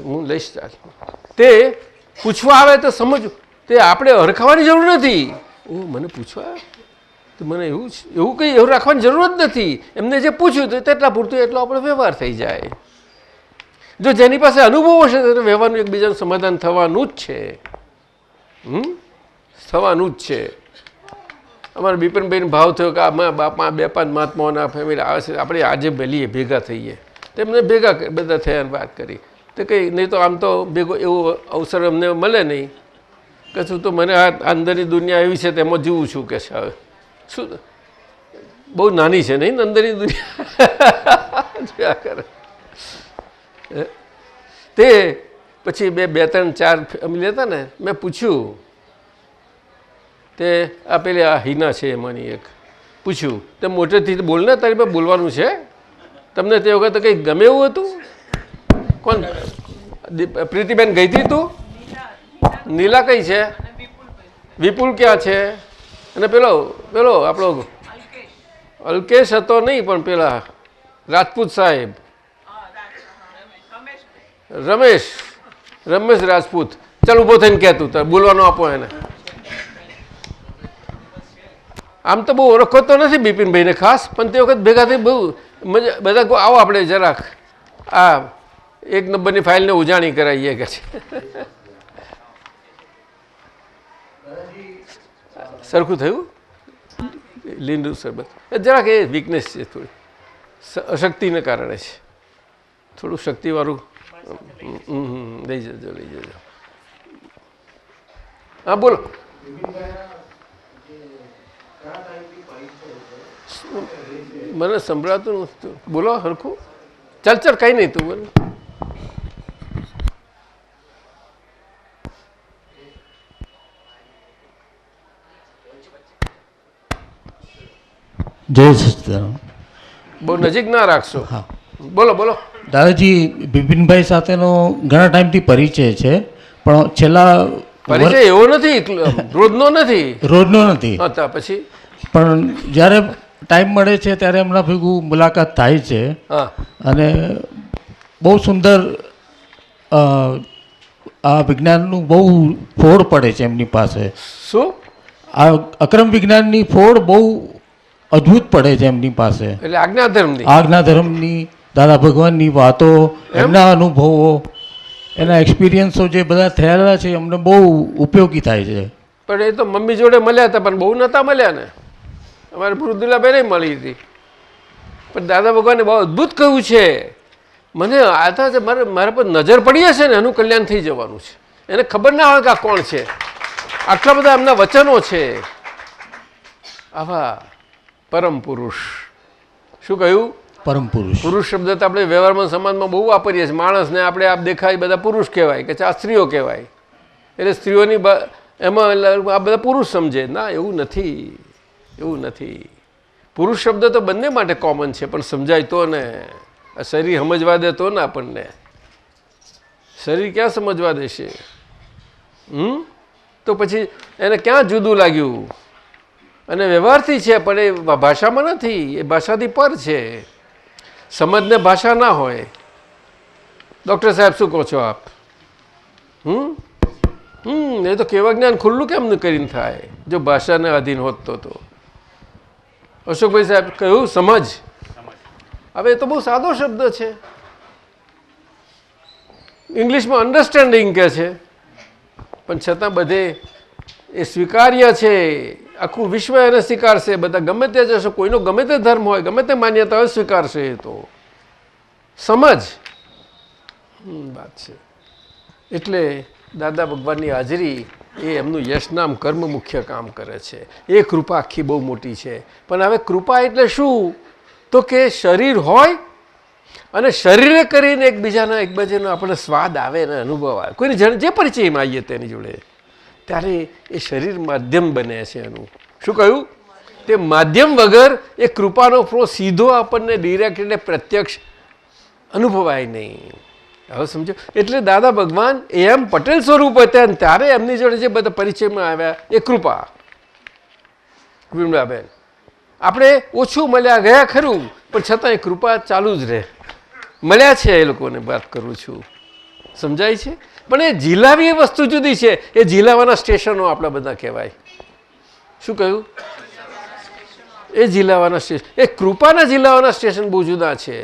હું લઈશ, તે પૂછવા આવે તો સમજવું. તે આપણે હરખાવાની જરૂર નથી. મને પૂછવા તો મને એવું કંઈ એવું રાખવાની જરૂર જ નથી. એમને જે પૂછ્યું તો તેટલા પૂરતું એટલો આપણો વ્યવહાર થઈ જાય. જો જેની પાસે અનુભવ હશે તો વ્યવહારનું એકબીજાનું સમાધાન થવાનું જ છે. થવાનું જ છે. અમારે બિપિનભાઈને ભાવ થયો કે આ બાપા 2-5 મહાત્માઓના ફેમિલી આવે છે, આપણે આજે ભલીએ ભેગા થઈએ. તેમને ભેગા બધા થયા વાત કરી. તો કંઈ નહીં તો આમ તો ભેગો એવો અવસર અમને મળે નહીં કે શું તો મને આ અંદરની દુનિયા એવી છે તેમાં જીવું છું કે છે હવે શું બહુ નાની છે નહીં અંદરની દુનિયા કરે તે પછી બે ત્રણ ચાર અમે લેતા ને મેં પૂછ્યું તે આ પેલી આ હિના છે એમાંની એક પૂછ્યું તે મોટેથી બોલને તારી પાસે બોલવાનું છે તમને તે વખતે કંઈ ગમે એવું હતું કોણ પ્રીતિબેન ગઈ હતી તું નીલા કઈ છે વિપુલ ક્યાં છે અને પેલો પેલો આપણો અલ્કેશ હતો નહીં પણ પેલા રાજપૂત સાહેબ રમેશ રાજપૂત ચાલ ઊભો થઈને કહેતું તાર બોલવાનું આપો એને આમ તો બહુ ઓળખો તો નથી બિપિનભાઈને ખાસ પણ તે વખત ભેગા થઈ બહુ મજા બધા આવો આપણે જરાક આ એક નંબરની ફાઇલને ઉજાણી કરાવીએ કે છે સરખું થયું લીંડુ શરબત જરાક એ વીકનેસ છે થોડી અશક્તિને કારણે છે થોડું શક્તિવાળું લઈ જજો હા બોલો મને સંભળાતું નથી બોલો હરખું ચાલ કઈ નહીં તું બોલ જય સચિદાનંદ. બહુ નજીક ના રાખશો હા બોલો દાદાજી બિપિનભાઈ સાથેનો ઘણા ટાઈમથી પરિચય છે પણ છેલ્લા પરિચય એવો નથી રોજનો નથી રોજનો નથી હતા પછી પણ જ્યારે ટાઈમ મળે છે ત્યારે એમના ભેગું મુલાકાત થાય છે હા અને બહુ સુંદર આ વિજ્ઞાનનું બહુ ફોડ પડે છે એમની પાસે. શું આ અક્રમ વિજ્ઞાનની ફોડ બહુ અદ્ભુત પડે છે એમની પાસે. એટલે આજ્ઞાધર્મની આજ્ઞા ધર્મની દાદા ભગવાનની વાતો એમના અનુભવો એના એક્સપિરિયન્સો જે બધા થયેલા છે અમને બહુ ઉપયોગી થાય છે. પણ એ તો મમ્મી જોડે મળ્યા હતા પણ બહુ નહોતા મળ્યા ને અમારે મૃદુલાબેન મળી હતી પણ દાદા ભગવાને બહુ અદ્ભુત કહ્યું છે મને આતા છે મારા પર નજર પડી હશે ને એનું કલ્યાણ થઈ જવાનું છે એને ખબર ના હોય કે આ કોણ છે આટલા બધા એમના વચનો છે આવા પરમ પુરુષ શું કહ્યું પરમ પુરુષ. પુરુષ શબ્દ તો આપણે વ્યવહારમાં સમાજમાં બહુ વાપરીએ છીએ માણસને આપણે આપ દેખાય બધા પુરુષ કહેવાય કે આ સ્ત્રીઓ કહેવાય એટલે સ્ત્રીઓની એમાં આ બધા પુરુષ સમજે ના એવું નથી પુરુષ શબ્દ તો બંને માટે કોમન છે પણ સમજાય તો ને આ શરીર સમજવા દે તો ને આપણને શરીર ક્યાં સમજવા દેશે તો પછી એને ક્યાં જુદું લાગ્યું અને વ્યવહારથી છે પણ એ ભાષામાં નથી એ ભાષાથી પર છે સમજને ભાષા ના હોય ડૉક્ટર સાહેબ શું કહો છો આપ એ તો કેવા જ્ઞાન ખુલ્લું કેમ કરીને થાય જો ભાષાને અધીન હોત તો અશોકભાઈ સાહેબ કહ્યું સમજ હવે એ તો બહુ સાદો શબ્દ છે ઇંગ્લિશમાં અન્ડરસ્ટેન્ડિંગ કહે છે પણ છતાં બધે એ સ્વીકાર્ય છે આખું વિશ્વ એને સ્વીકારશે બધા ગમે તે જશો કોઈનો ગમે તે ધર્મ હોય ગમે તે માન્યતા હોય સ્વીકારશે એ તો સમજ વાત છે એટલે દાદા ભગવાનની હાજરી એ એમનું યશનામ કર્મ મુખ્ય કામ કરે છે એ કૃપા આખી બહુ મોટી છે પણ હવે કૃપા એટલે શું તો કે શરીર હોય અને શરીરે કરીને એકબીજાનો આપણને સ્વાદ આવે ને અનુભવ આવે કોઈને જે પરિચયમાં આવીએ તેની જોડે ત્યારે એ શરીર માધ્યમ બને છે એનું શું કહ્યું તે માધ્યમ વગર એ કૃપાનો ફ્લો સીધો આપણને ડિરેક્ટ એટલે પ્રત્યક્ષ અનુભવાય નહીં. હવે સમજો એટલે દાદા ભગવાન એમ પટેલ સ્વરૂપ હતા ત્યારે એમની જોડે જે બધા પરિચયમાં આવ્યા એ કૃપા. વિમલાબેન આપણે ઓછું મળ્યા ગયા ખરું પણ છતાં એ કૃપા ચાલુ જ રહે મળ્યા છે એ લોકોને વાત કરું છું સમજાય છે પણ એ ઝીલાવી એ વસ્તુ જુદી છે એ ઝીલાવાના સ્ટેશનો આપણા બધા કહેવાય શું કહ્યું એ ઝીલાવાના સ્ટેશન એ કૃપાના ઝીલાવાના સ્ટેશન બહુ જુદા છે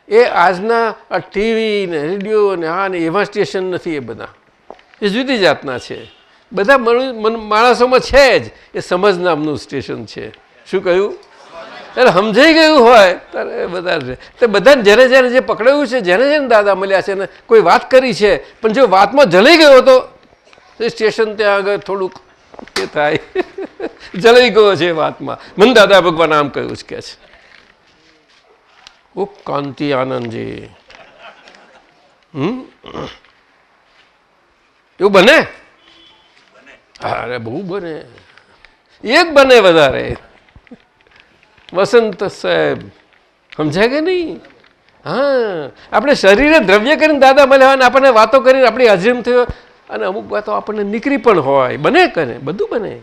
એ આજના આ ટીવી ને રેડિયો ને હા ને એવા સ્ટેશન નથી એ બધા એ જુદી જાતના છે બધા માણસોમાં છે જ એ સમજ નામનું સ્ટેશન છે શું કહ્યું એટલે સમજાઈ ગયું હોય ત્યારે બધા તે બધાને જેને જેને જે પકડાયું છે, જેને જેને દાદા મળ્યા છે ને કોઈ વાત કરી છે, પણ જો વાતમાં જલાઈ ગયો તો એ સ્ટેશન ત્યાં આગળ થોડુંક એ થાય જલાઈ ગયો છે વાતમાં, મને દાદા ભગવાન આમ કહ્યું જ કે છે. ઓ કાંતિ આનંદજી, એવું બને? અરે બહુ બને, એક બને વધારે. વસંત સાહેબ સમજાય કે નહીં? હા, આપણે શરીરે દ્રવ્ય કરીને દાદા મળ્યા હોય ને આપણને વાતો કરીને આપણી હાજરી થયો અને અમુક વાતો આપણને નીકળી પણ હોય, બને કરે, બધું બને.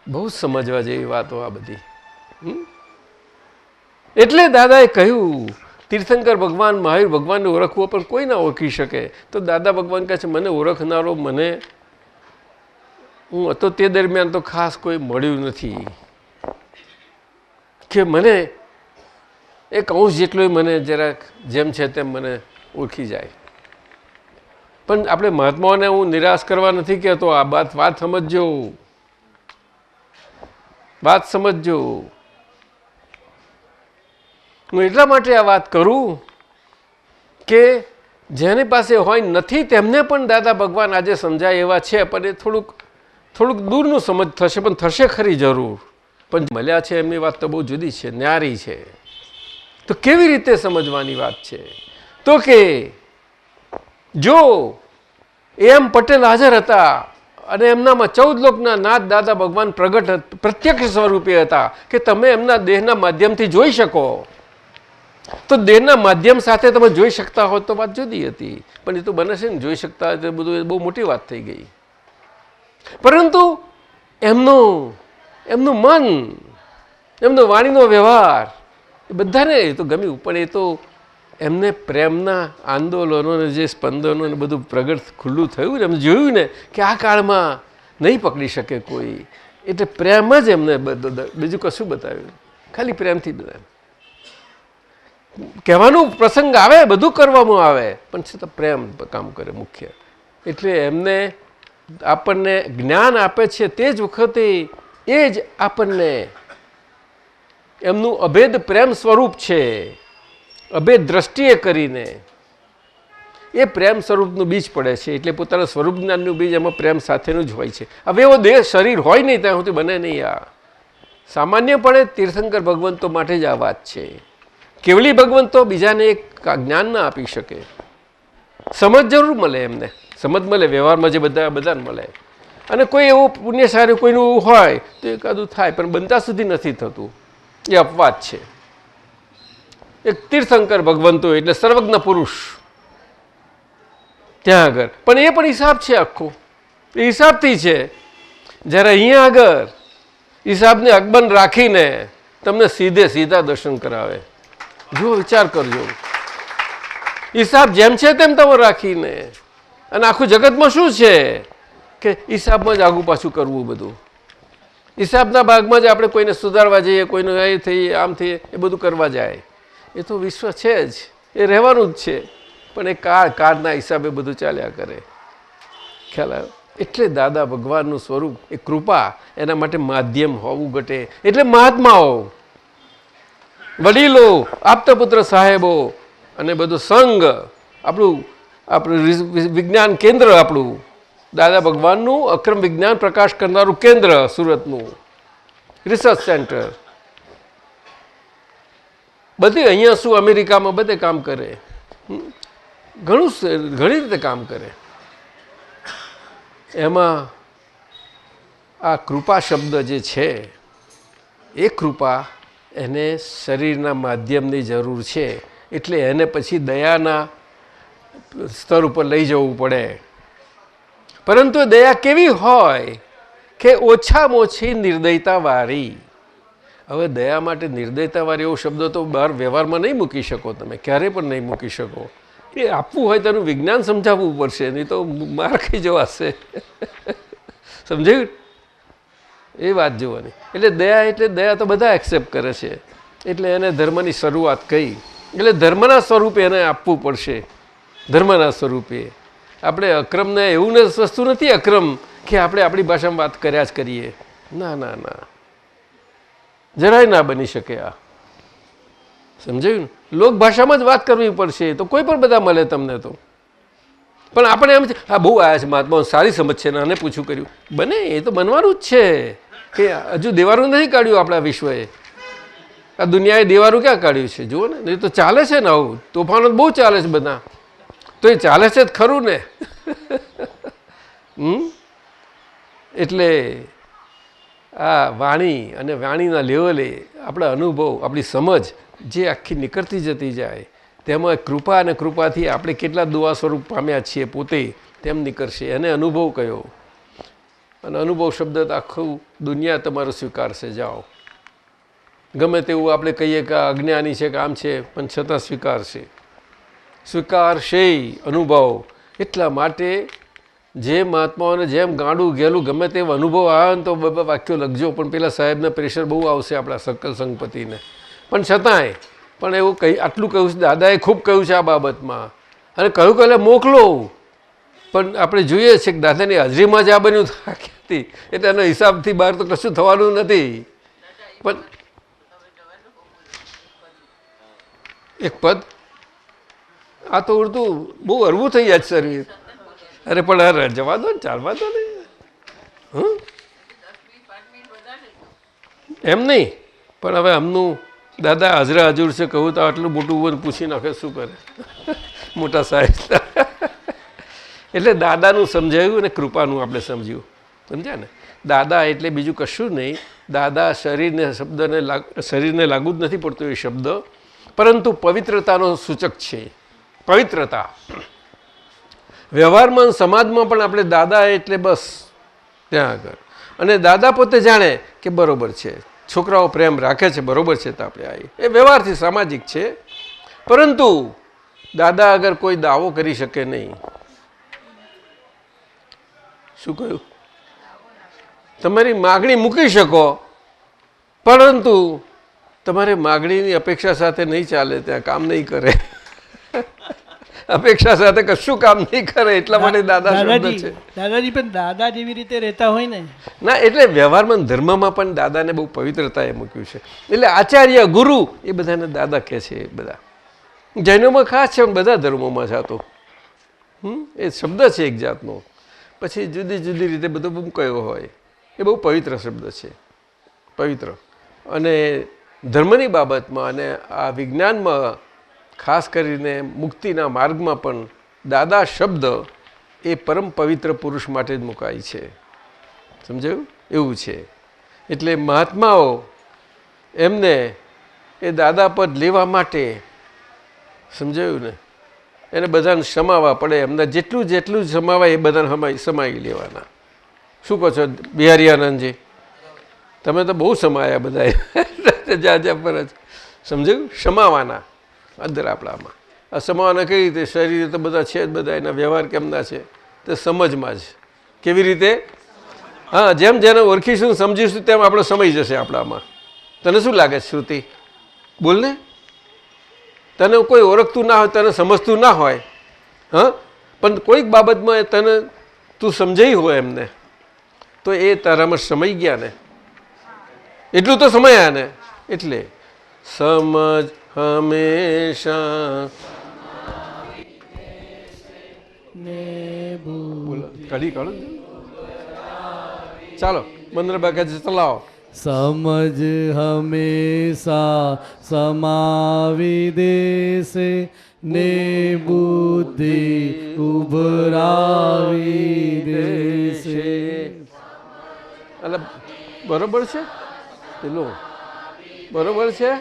બહુ સમજવા જેવી વાતો આ બધી. એટલે દાદાએ કહ્યું તીર્થંકર ભગવાન મહાવીર ભગવાનને ઓળખવો પણ કોઈ ના ઓળખી શકે. તો દાદા ભગવાન કહે છે મને ઓળખનારો મને હું હતો તે દરમિયાન તો ખાસ કોઈ મળ્યું નથી કે મને એક અંશ જેટલો મને જરાક જેમ છે તેમ મને ઓળખી જાય. પણ આપણે મહાત્માઓને હું નિરાશ કરવા નથી કહેતો, આ વાત સમજજો, વાત સમજજો. હું એટલા માટે આ વાત કરું કે જેની પાસે હોય નથી તેમને પણ દાદા ભગવાન આજે સમજાય એવા છે, પણ એ થોડુંક દૂરનું સમજ થશે, પણ થશે ખરી જરૂર. પણ મળ્યા છે એમની વાત તો બહુ જુદી છે, ન્યારી છે. તો કેવી રીતે સમજવાની વાત છે? તો કે જો એમ પટેલ હાજર હતા અને એમનામાં 14 લોકના નાથ દાદા ભગવાન પ્રગટ પ્રત્યક્ષ સ્વરૂપે હતા કે તમે એમના દેહના માધ્યમથી જોઈ શકો, તો દેહના માધ્યમ સાથે તમે જોઈ શકતા હો તો વાત જુદી હતી. પણ એ તો બને છે ને, જોઈ શકતા હોય તો બધું બહુ મોટી વાત થઈ ગઈ. પરંતુ એમનું મન, એમનો વાણીનો વ્યવહાર એ બધાને એ તો ગમ્યું. પણ એ તો એમને પ્રેમના આંદોલનો જે સ્પંદનો ને બધું પ્રગટ ખુલ્લું થયું ને, એમ જોયું ને કે આ કાળમાં નહીં પકડી શકે કોઈ, એટલે પ્રેમ જ એમને બીજું કશું બતાવ્યું, ખાલી પ્રેમથી બધા કહેવાનું પ્રસંગ આવે, બધું કરવામાં આવે, પણ છતાં પ્રેમ કામ કરે મુખ્ય. એટલે એમને આપણને જ્ઞાન આપે છે તે જ વખતે એ જ આપણને એમનું અભેદ પ્રેમ સ્વરૂપ છે, અભેદ દ્રષ્ટિએ કરીને એ પ્રેમ સ્વરૂપનું બીજ પડે છે. એટલે પોતાના સ્વરૂપ જ્ઞાનનું બીજ એમાં પ્રેમ સાથેનું જ હોય છે. હવે એવો દેહ શરીર હોય નહીં ત્યાં સુધી બને નહીં. આ સામાન્યપણે તીર્થંકર ભગવંતો માટે જ આ વાત છે. કેવલી ભગવંતો બીજાને એક જ્ઞાન ના આપી શકે. સમજ જરૂર મળે, એમને સમજ મળે, વ્યવહારમાં જે બધાને મળે. અને કોઈ એવું પુણ્યશાળી કોઈનું હોય તો એકાદું થાય, પણ બનતા સુધી નથી થતું. એ અપવાદ છે. એક તીર્થંકર ભગવંતો એટલે સર્વજ્ઞ પુરુષ ત્યાં આગળ, પણ એ પણ હિસાબ છે આખો, એ હિસાબથી છે. જ્યારે અહીંયા આગળ હિસાબને અકબંધ રાખીને તમને સીધા દર્શન કરાવે. જો વિચાર કરજો, હિસાબ જેમ છે તેમ તમે રાખીને, અને આખું જગતમાં શું છે કે હિસાબમાં જ આગું પાછું કરવું. બધું હિસાબના ભાગમાં જ આપણે કોઈને સુધારવા જઈએ, કોઈનું એ થઈએ, આમ થઈએ, એ બધું કરવા જાય. એ તો વિશ્વ છે જ, એ રહેવાનું જ છે, પણ એ કાળના હિસાબે બધું ચાલ્યા કરે. ખ્યાલ આવ્યો? એટલે દાદા ભગવાનનું સ્વરૂપ એ કૃપા, એના માટે માધ્યમ હોવું ઘટે. એટલે મહાત્માઓ, વડીલો, આપતપુત્ર સાહેબો અને બધું સંઘ, આપણું વિજ્ઞાન કેન્દ્ર, આપણું દાદા ભગવાનનું અક્રમ વિજ્ઞાન પ્રકાશ કરનારું કેન્દ્ર, સુરતનું રિસર્ચ સેન્ટર, બધી અહીંયા શું અમેરિકામાં બધે કામ કરે, ઘણી રીતે કામ કરે. એમાં આ કૃપા શબ્દ જે છે એ કૃપા એને શરીરના માધ્યમની જરૂર છે. એટલે એને પછી દયાના સ્તર ઉપર લઈ જવું પડે. પરંતુ દયા કેવી હોય કે ઓછામાં ઓછી નિર્દયતાવાળી. હવે દયા માટે નિર્દયતાવાળી એવો શબ્દ તો બહાર વ્યવહારમાં નહીં મૂકી શકો, તમે ક્યારેય પણ નહીં મૂકી શકો. એ આપવું હોય તેનું વિજ્ઞાન સમજાવવું પડશે, નહીં તો માર ખાઈ જવાશે. સમજાયું? એ વાત જોવાની. એટલે દયા તો બધા એક્સેપ્ટ કરે છે. એટલે એને ધર્મની શરૂઆત કહી. એટલે ધર્મના સ્વરૂપે એને આપવું પડશે. ધર્મના સ્વરૂપે આપણે અક્રમને એવું વસ્તુ નથી અક્રમ કે આપણે આપણી ભાષામાં વાત કર્યા જ કરીએ. ના ના ના જરાય ના બની શકે. આ સમજાયું ને? લોક ભાષામાં જ વાત કરવી પડશે તો કોઈ પણ બધા મળે તમને તો. પણ આપણે એમ છે હા બહુ આવ્યા છે મહાત્માઓ, સારી સમજ છે ને આને પૂછું કર્યું. બને એ તો બનવાનું જ છે કે હજુ દેવાનું નથી કાઢ્યું આપણા વિશ્વએ. આ દુનિયાએ દેવાનું ક્યાં કાઢ્યું છે જુઓ ને. એ તો ચાલે છે ને આવું તોફાનો બહુ ચાલે છે બધા. તો એ ચાલે છે જ ખરું ને. એટલે આ વાણી અને વાણીના લેવલે આપણા અનુભવ, આપણી સમજ જે આખી નીકળતી જતી જાય તેમાં કૃપા અને કૃપાથી આપણે કેટલા દુઆ સ્વરૂપ પામ્યા છીએ પોતે તેમ નીકળશે. એને અનુભવ કયો. અને અનુભવ શબ્દ તો આખું દુનિયા તમારો સ્વીકારશે. જાઓ ગમે તેવું આપણે કહીએ કે અજ્ઞાની છે કે આમ છે પણ છતાં સ્વીકારશે અનુભવ. એટલા માટે જે મહાત્માઓને જેમ ગાંડું ગયેલું ગમે તે અનુભવ આવે ને તો વાક્યો લખજો. પણ પેલા સાહેબને પ્રેશર બહુ આવશે આપણા સકલ સંગપતિને. પણ છતાંય પણ એવું આટલું કહ્યું છે દાદાએ ખૂબ કહ્યું છે આ બાબતમાં. અને કહ્યું કે એટલે મોકલો. પણ આપણે જોઈએ છીએ કે દાદાની હાજરીમાં જ આ બન્યું હતી એટલે એના હિસાબથી બહાર તો કશું થવાનું નથી. પણ એક પદ આ તો ઉડતું બહુ હળવું થઈ જાય શરીર. અરે પણ જવા દો ને, ચાલવા દો ને. એમ નહીં પણ હવે આમનું દાદા હાજરા હજુર છે કહું તો આટલું મોટું પૂછી નાખે શું કરે મોટા સાહેબ. એટલે દાદાનું સમજાયું અને કૃપાનું આપણે સમજ્યું. સમજ્યા ને? દાદા એટલે બીજું કશું નહીં. દાદા શરીરને લાગુ જ નથી પડતો એ શબ્દ, પરંતુ પવિત્રતાનો સૂચક છે. પવિત્રતા વ્યવહારમાં સમાજમાં પણ આપણે દાદા એટલે બસ ત્યાં આગળ. અને દાદા પોતે જાણે કે બરોબર છે, છોકરાઓ પ્રેમ રાખે છે બરોબર છે, તો આપણે આવી એ વ્યવહારથી સામાજિક છે. પરંતુ દાદા આગળ કોઈ દાવો કરી શકે નહીં. શું કહ્યું? તમારી માગણી મૂકી શકો પરંતુ તમારે માગણીની અપેક્ષા સાથે નહીં ચાલે, ત્યાં કામ નહીં કરે. અપેક્ષા સાથે કશું કામ નહીં કરે. એટલા માટે દાદા શબ્દ છે. દાદાજી પણ દાદા જેવી રીતે રહેતા હોય ને ના, એટલે વ્યવહારમાં ધર્મમાં પણ દાદાને બહુ પવિત્રતાએ મૂક્યું છે. એટલે આચાર્ય ગુરુ એ બધાને દાદા કહે છે. બધા જૈનોમાં ખાસ છે, બધા ધર્મોમાં જાતો એ શબ્દ છે એક જાતનો. પછી જુદી જુદી રીતે બધો બહુ કયો હોય એ બહુ પવિત્ર શબ્દ છે. પવિત્ર અને ધર્મની બાબતમાં અને આ વિજ્ઞાનમાં ખાસ કરીને મુક્તિના માર્ગમાં પણ દાદા શબ્દ એ પરમ પવિત્ર પુરુષ માટે જ મુકાય છે. સમજાયું? એવું છે. એટલે મહાત્માઓ એમને એ દાદા પદ લેવા માટે સમજાયું ને એને બધાને સમાવવા પડે. એમને જેટલું જેટલું સમાવાય એ બધાને સમાવી લેવાના. શું કહો છો બિહારી તમે તો બહુ સમાયા બધા જા પર જ. સમજાયું? સમાવાના અંદર આપણામાં. આ સમાવાના કઈ રીતે? શરીર તો બધા છે જ, બધા એના વ્યવહાર કેમના છે તે સમજમાં જ. કેવી રીતે? હા, જેમ જેને ઓળખીશું સમજીશું તેમ આપણો સમય જશે આપણામાં. તને શું લાગે શ્રુતિ? બોલ ને. તને કોઈ ઓળખતું ના હોય, તને સમજતું ના હોય, હા, પણ કોઈક બાબતમાં તને તું સમજાઈ હોય એમને, તો એ તારામાં સમય ગયા ને. એટલું તો સમયા ને. એટલે સમજ હંમેશા કાઢી કાઢો. ચાલો મંત્ર બાકી ચલાવો. સમજ હંમેશા સમાવી દેશે ને બુદ્ધિ ઉભરાવી દેશે. એટલે બરોબર છે પેલું? બરોબર છે.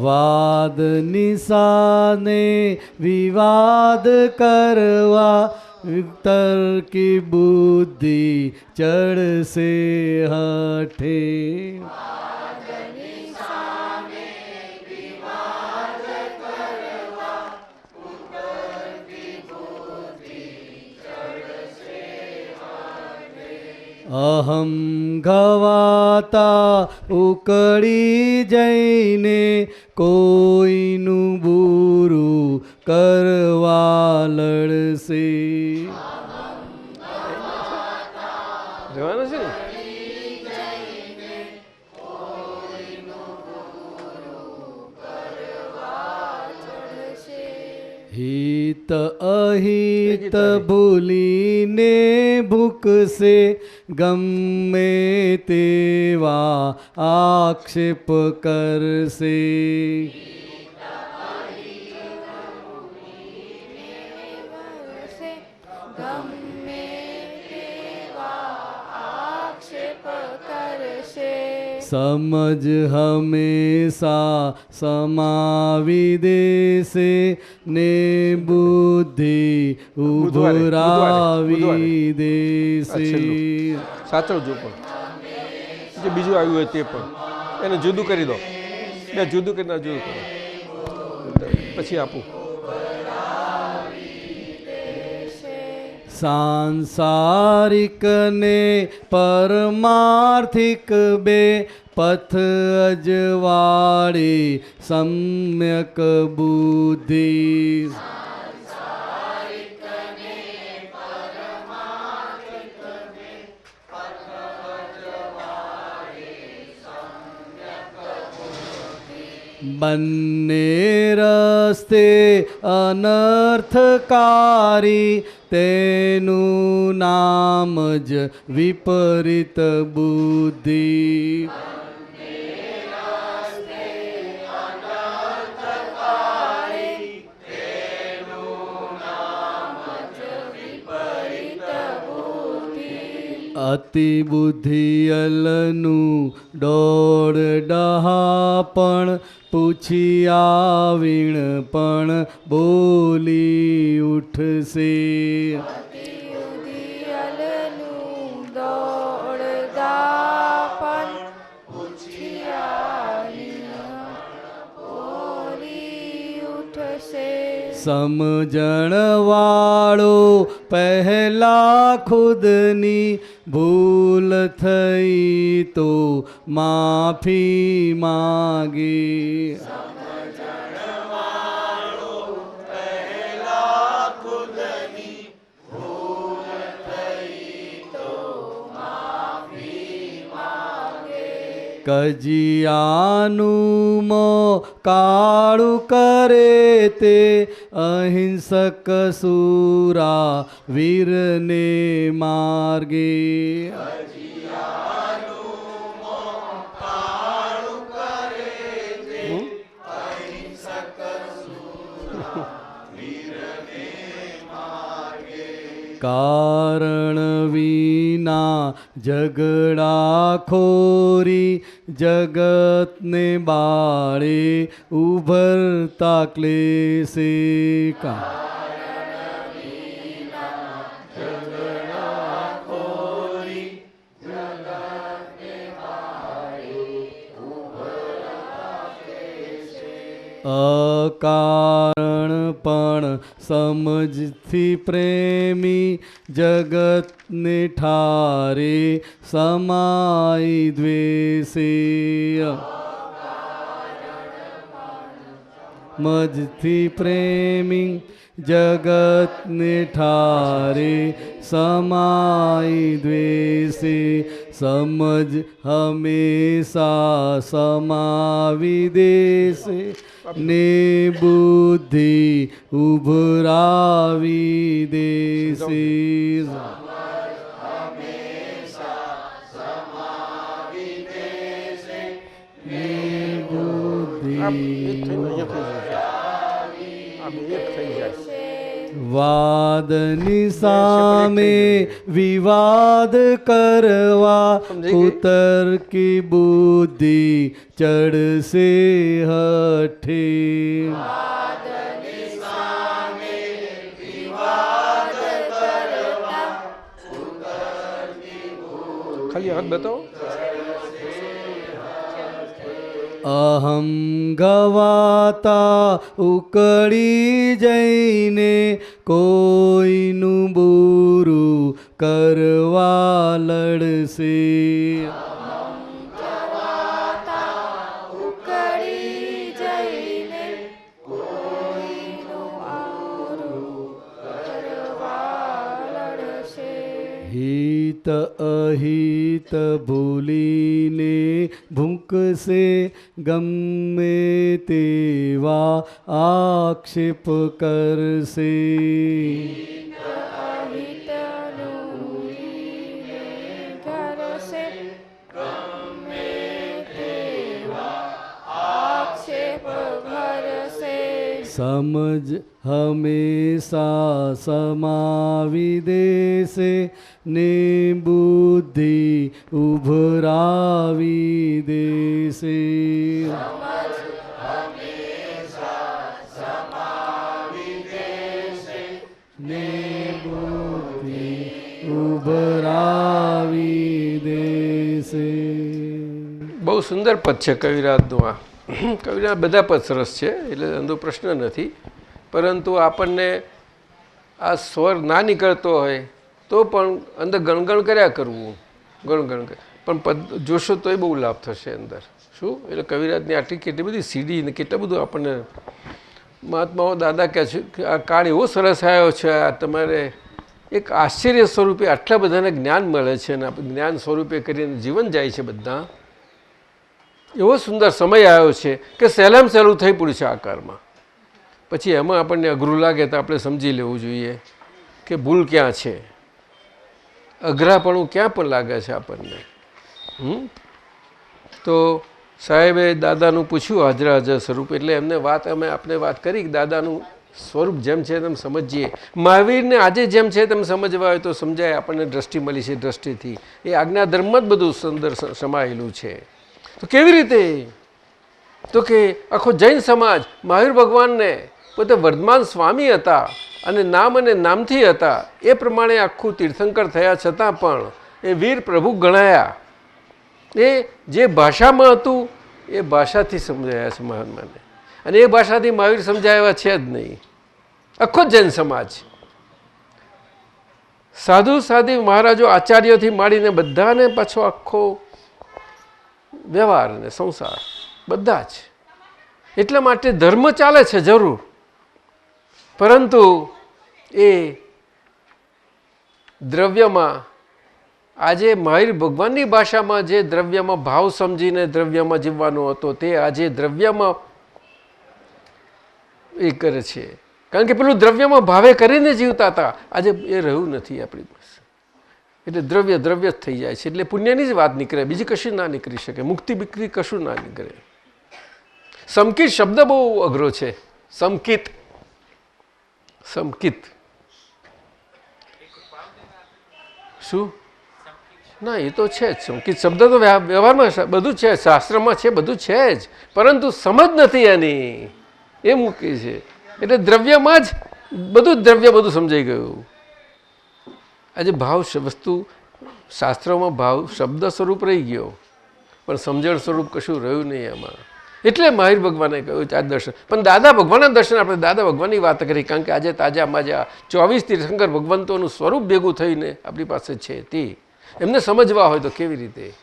વાદ નિશાને વિવાદ કરવા તર્કી બુદ્ધિ ચડશે હઠે. અહમ ગવાતા ઉકળી જઈને કોઈનું બુરું કરવા લડશે. રહેવાના છે ને. હિત અહિત ભૂલીને ભૂકશે ગમે તેવા આક્ષેપ કરશે. ગમે તેવા આક્ષેપ કરશે. સમજ હંમેશા સમાવી દેશે ને બુદ્ધિ ઉભરાવી આ દેશે. છેલ્લું. સાચવજો પણ જે બીજું આવ્યું હોય તે પણ એને જુદું કરી દો. બે જુદું કરી ના જુદું કરો પછી આપું. સાંસારિક ને પરમાર્થિક બે પથ અજવાળી સમ્યક બુદ્ધિ. બંને રસ્તે અનર્થકારી તેનું નામ જ વિપરીત બુદ્ધિ. અતિ બુદ્ધિયલનું દોડ ડહાપણ પૂછી આવીણ પણ બોલી ઉઠશે. સમજણ વાળો પહેલા ખુદની ભૂલ થઈ તો માફી માગે. કજિયાનું મોં કાળું કરે તે અહિંસક સુરા વીરને માર્ગે. કારણ વિના ઝઘડાખોરી જગતને બાળે ઉભરતા ક્લેશે. અકારણ પણ સમજથી પ્રેમી જગતને ઠારે સમાઈ દ્વેષે. મજથી પ્રેમી જગતને ઠારે સમાઈ દ્વેષે. સમજ હંમેશા સમાવી દેશે ને બુદ્ધિ ઉભરાવી દેશે. વાદની સામે વિવાદ કરવા કુતર્કી બુદ્ધિ ચડશે હઠે. ખાલી હાથ બતાવો. અહમ ગવાતા ઉકળી જઈને કોઈનું બુરું કરવા લડશે. હિત અહિત ભૂલીને ભૂંકશે ગમે તેવા આક્ષેપ કરશે. સમજ હંમેશા સમાવી દેશે ને બુદ્ધિ ઉભરાવી દેશે. ને બુદ્ધિ ઉભરાવી દેશે. બહુ સુંદર પદ છે કવિરાજનું. આ કવિરાજ બધા પદ સરસ છે, એટલે એનો પ્રશ્ન નથી. પરંતુ આપણને આ સ્વર ના નીકળતો હોય તો પણ અંદર ગણગણ કર્યા કરવું, ગણગણ પણ પદ જોશો તોય બહુ લાભ થશે અંદર. શું એટલે કવિરાજની આટલી કેટલી બધી સીડી ને કેટલું બધું આપણને મહાત્માઓ દાદા કહે છે કે આ કાળ એવો સરસ આવ્યો છે, આ તમારે એક આશ્ચર્ય સ્વરૂપે આટલા બધાને જ્ઞાન મળે છે અને જ્ઞાન સ્વરૂપે કરીને જીવન જાય છે બધા. એવો સુંદર સમય આવ્યો છે કે સહેલામ સહેલું થઈ પડ્યું છે આકારમાં. પછી એમાં આપણને અઘરું લાગે તો આપણે સમજી લેવું જોઈએ કે ભૂલ ક્યાં છે, અઘરાપણું ક્યાં પણ લાગે છે આપણને. તો સાહેબે દાદાનું પૂછ્યું હાજરા હાજર સ્વરૂપ, એટલે એમને વાત અમે આપણે વાત કરી કે દાદાનું સ્વરૂપ જેમ છે તેમ સમજીએ. મહાવીરને આજે જેમ છે તેમ સમજવા હોય તો સમજાય, આપણને દ્રષ્ટિ મળી છે. દ્રષ્ટિથી એ આજ્ઞાધર્મ જ બધું સુંદર સમાયેલું છે. તો કેવી રીતે? તો કે આખો જૈન સમાજ મહાવીર ભગવાનને પોતે વર્ધમાન સ્વામી હતા અને નામથી હતા, એ પ્રમાણે આખું તીર્થંકર થયા છતાં પણ એ વીર પ્રભુ ગણાયા. એ જે ભાષામાં હતું એ ભાષાથી સમજાયા છે મહાત્માને, અને એ ભાષાથી મહાવીર સમજાયા છે જ નહીં. આખો જૈન સમાજ સાધુ સાધી મહારાજો આચાર્યોથી માંડીને બધાને પાછો આખો વ્યવહાર અને સંસાર બધા જ. એટલા માટે ધર્મ ચાલે છે જરૂર, પરંતુ એ દ્રવ્યમાં આજે મહાવીર ભગવાનની ભાષામાં જે દ્રવ્યમાં ભાવ સમજીને દ્રવ્યમાં જીવવાનો હતો તે આજે દ્રવ્યમાં એ કરે છે. કારણ કે પેલું દ્રવ્યમાં ભાવે કરીને જીવતા હતા, આજે એ રહ્યું નથી આપણી પાસે. એટલે દ્રવ્ય જ થઈ જાય છે. એટલે પુણ્યની જ વાત નીકળે, બીજી કશું ના નીકળી શકે. મુક્તિ બિક્રી કશું ના નીકળે. સમકિત શબ્દ બહુ અઘરો છે. સમકિત શું? ના, એ તો છે જ. સંકિત શબ્દ તો વ્યવહારમાં બધું છે, શાસ્ત્રમાં છે, બધું છે જ, પરંતુ સમજ નથી એની, એ મૂકી છે. એટલે દ્રવ્યમાં જ દ્રવ્ય બધું સમજાઈ ગયું. આજે ભાવ વસ્તુ શાસ્ત્રોમાં ભાવ શબ્દ સ્વરૂપ રહી ગયો, પણ સમજણ સ્વરૂપ કશું રહ્યું નહીં એમાં. એટલે મહાવીર ભગવાને કહ્યું આ દર્શન. પણ દાદા ભગવાનના દર્શન, આપણે દાદા ભગવાનની વાત કરી, કારણ કે આજે તાજા માજા 24 તીર્થંકર ભગવંતોનું સ્વરૂપ ભેગું થઈને આપણી પાસે છે. તે એમને સમજવા હોય તો કેવી રીતે?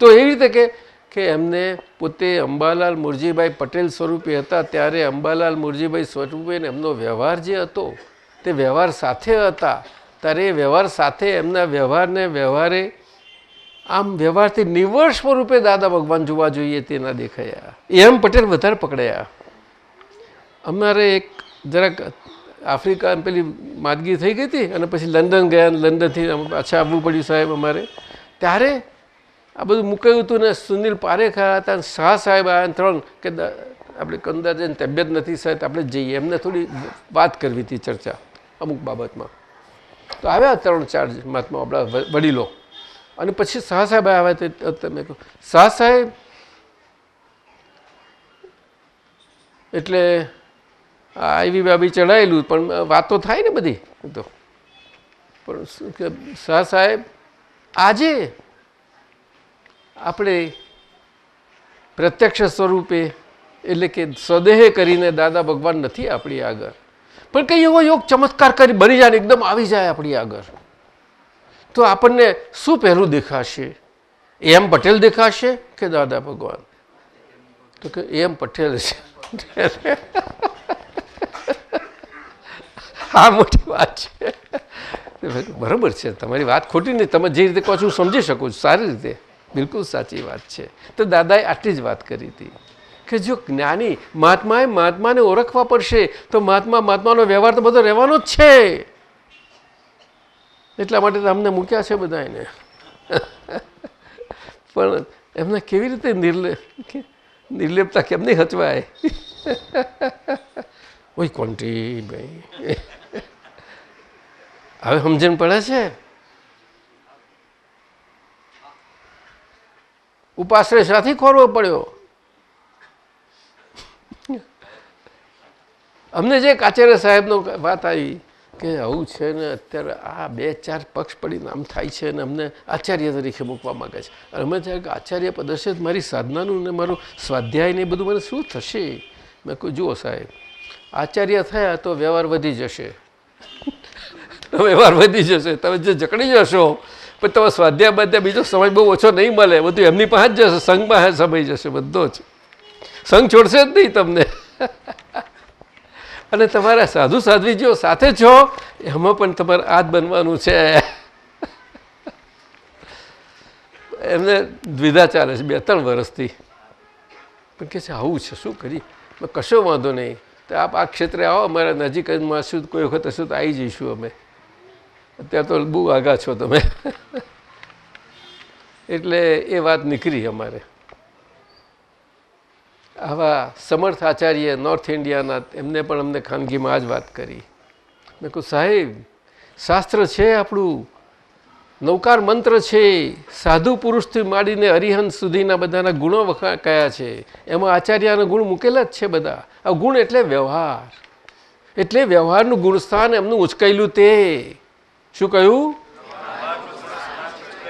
તો એવી રીતે કે એમને પોતે અંબાલાલ મુરજીભાઈ પટેલ સ્વરૂપે હતા ત્યારે અંબાલાલ મુરજીભાઈ સ્વરૂપે એમનો વ્યવહાર જે હતો તે વ્યવહાર સાથે હતા, ત્યારે એ વ્યવહાર સાથે એમના વ્યવહારે આમ વ્યવહારથી નિવર્ષ સ્વરૂપે દાદા ભગવાન જોવા જોઈએ તે ના દેખાયા. એમ પટેલ વધારે પકડાયા. અમારે એક જરાક આફ્રિકા પેલી માદગી થઈ ગઈ હતી અને પછી લંડન ગયા, લંડનથી પાછા આવવું પડ્યું સાહેબ અમારે. ત્યારે આ બધું મુકાયું હતું ને સુનિલ પારેખ આવ્યા હતા, શાહ સાહેબ આવ્યા, 3 કે આપણે કંદાજની તબિયત નથી સાહેબ, આપણે જઈએ. એમને થોડી વાત કરવી હતી, ચર્ચા અમુક બાબતમાં. તો આવ્યા 3-4 મહાત્મા આપણા વડીલો. અને પછી શાહ સાહેબ આવ્યા. તમે કહો શાહ સાહેબ એટલે આવી બાબી ચડાયેલું, પણ વાતો થાય ને બધી. તો પણ શાહ સાહેબ આજે આપણે પ્રત્યક્ષ સ્વરૂપે એટલે કે સ્વદેહે કરીને દાદા ભગવાન નથી આપણી આગળ, પણ કંઈ એવો યોગ ચમત્કાર કરી બની જાય, એકદમ આવી જાય આપણી આગળ, તો આપણને શું પહેલું દેખાશે? એમ પટેલ દેખાશે કે દાદા ભગવાન? તો કે એમ પટેલ છે. આ મોટી વાત છે. બરાબર છે, તમારી વાત ખોટી નહીં. તમે જે રીતે કહો છો હું સમજી શકું છું સારી રીતે, બિલકુલ સાચી વાત છે. તો દાદાએ આટલી જ વાત કરી હતી કે જો જ્ઞાની મહાત્માને ઓળખવા પડશે તો મહાત્માનો વ્યવહાર તો બધો રહેવાનો જ છે. એટલા માટે અમને મૂક્યા છે બધા એને. પણ એમને કેવી રીતે નિર્લેપતા કેમ નહીં હચવાય? ઓય કોન્ટી ભાઈ, હવે સમજણ પડે છે. ઉપાશ્રય સાથી ખોરવો પડ્યો અમને. જે આચાર્ય સાહેબનો વાત આવી કે આવું છે ને અત્યારે આ 2-4 પક્ષ પડીને આમ થાય છે ને અમને આચાર્ય તરીકે મૂકવા માંગે છે. અને અમે ત્યારે કે આચાર્ય પદ હશે મારી સાધનાનું ને મારું સ્વાધ્યાય ને બધું મને શું થશે? મેં કહ્યું જુઓ સાહેબ, આચાર્ય થયા તો વ્યવહાર વધી જશે. વ્યવહાર વધી જશે, તમે જે જકડી જશો પણ તમે સ્વાધ્યાય બીજો સમય બહુ ઓછો નહીં મળે. બધું એમની પાસે જ જશે, સંઘમાં સમય જશે બધો જ. સંઘ છોડશે જ નહીં તમને. અને તમારા સાધુ સાધ્વીજીઓ સાથે છો એમાં પણ તમારે આ જ બનવાનું છે. એમને દ્વિધા ચાલે છે 2-3 વર્ષથી. પણ કે છે આવું છે શું કરી? કશો વાંધો નહીં, તો આપ આ ક્ષેત્રે આવો, અમારા નજીકમાં શું કોઈ વખત હશું તો આવી જઈશું અમે. અત્યારે તો બહુ આગા છો તમે. એટલે એ વાત નીકળી અમારે. આવા સમર્થ આચાર્ય નોર્થ ઇન્ડિયાના, એમને પણ અમને ખાનગીમાં આ જ વાત કરી. મેં કહું સાહેબ, શાસ્ત્ર છે આપણું, નૌકાર મંત્ર છે, સાધુ પુરુષથી માંડીને અરિહંત સુધીના બધાના ગુણો કયા છે, એમાં આચાર્યના ગુણ મૂકેલા જ છે બધા. આ ગુણ એટલે વ્યવહાર, એટલે વ્યવહારનું ગુણસ્થાન એમનું ઉચકાયેલું. તે શું કહ્યું?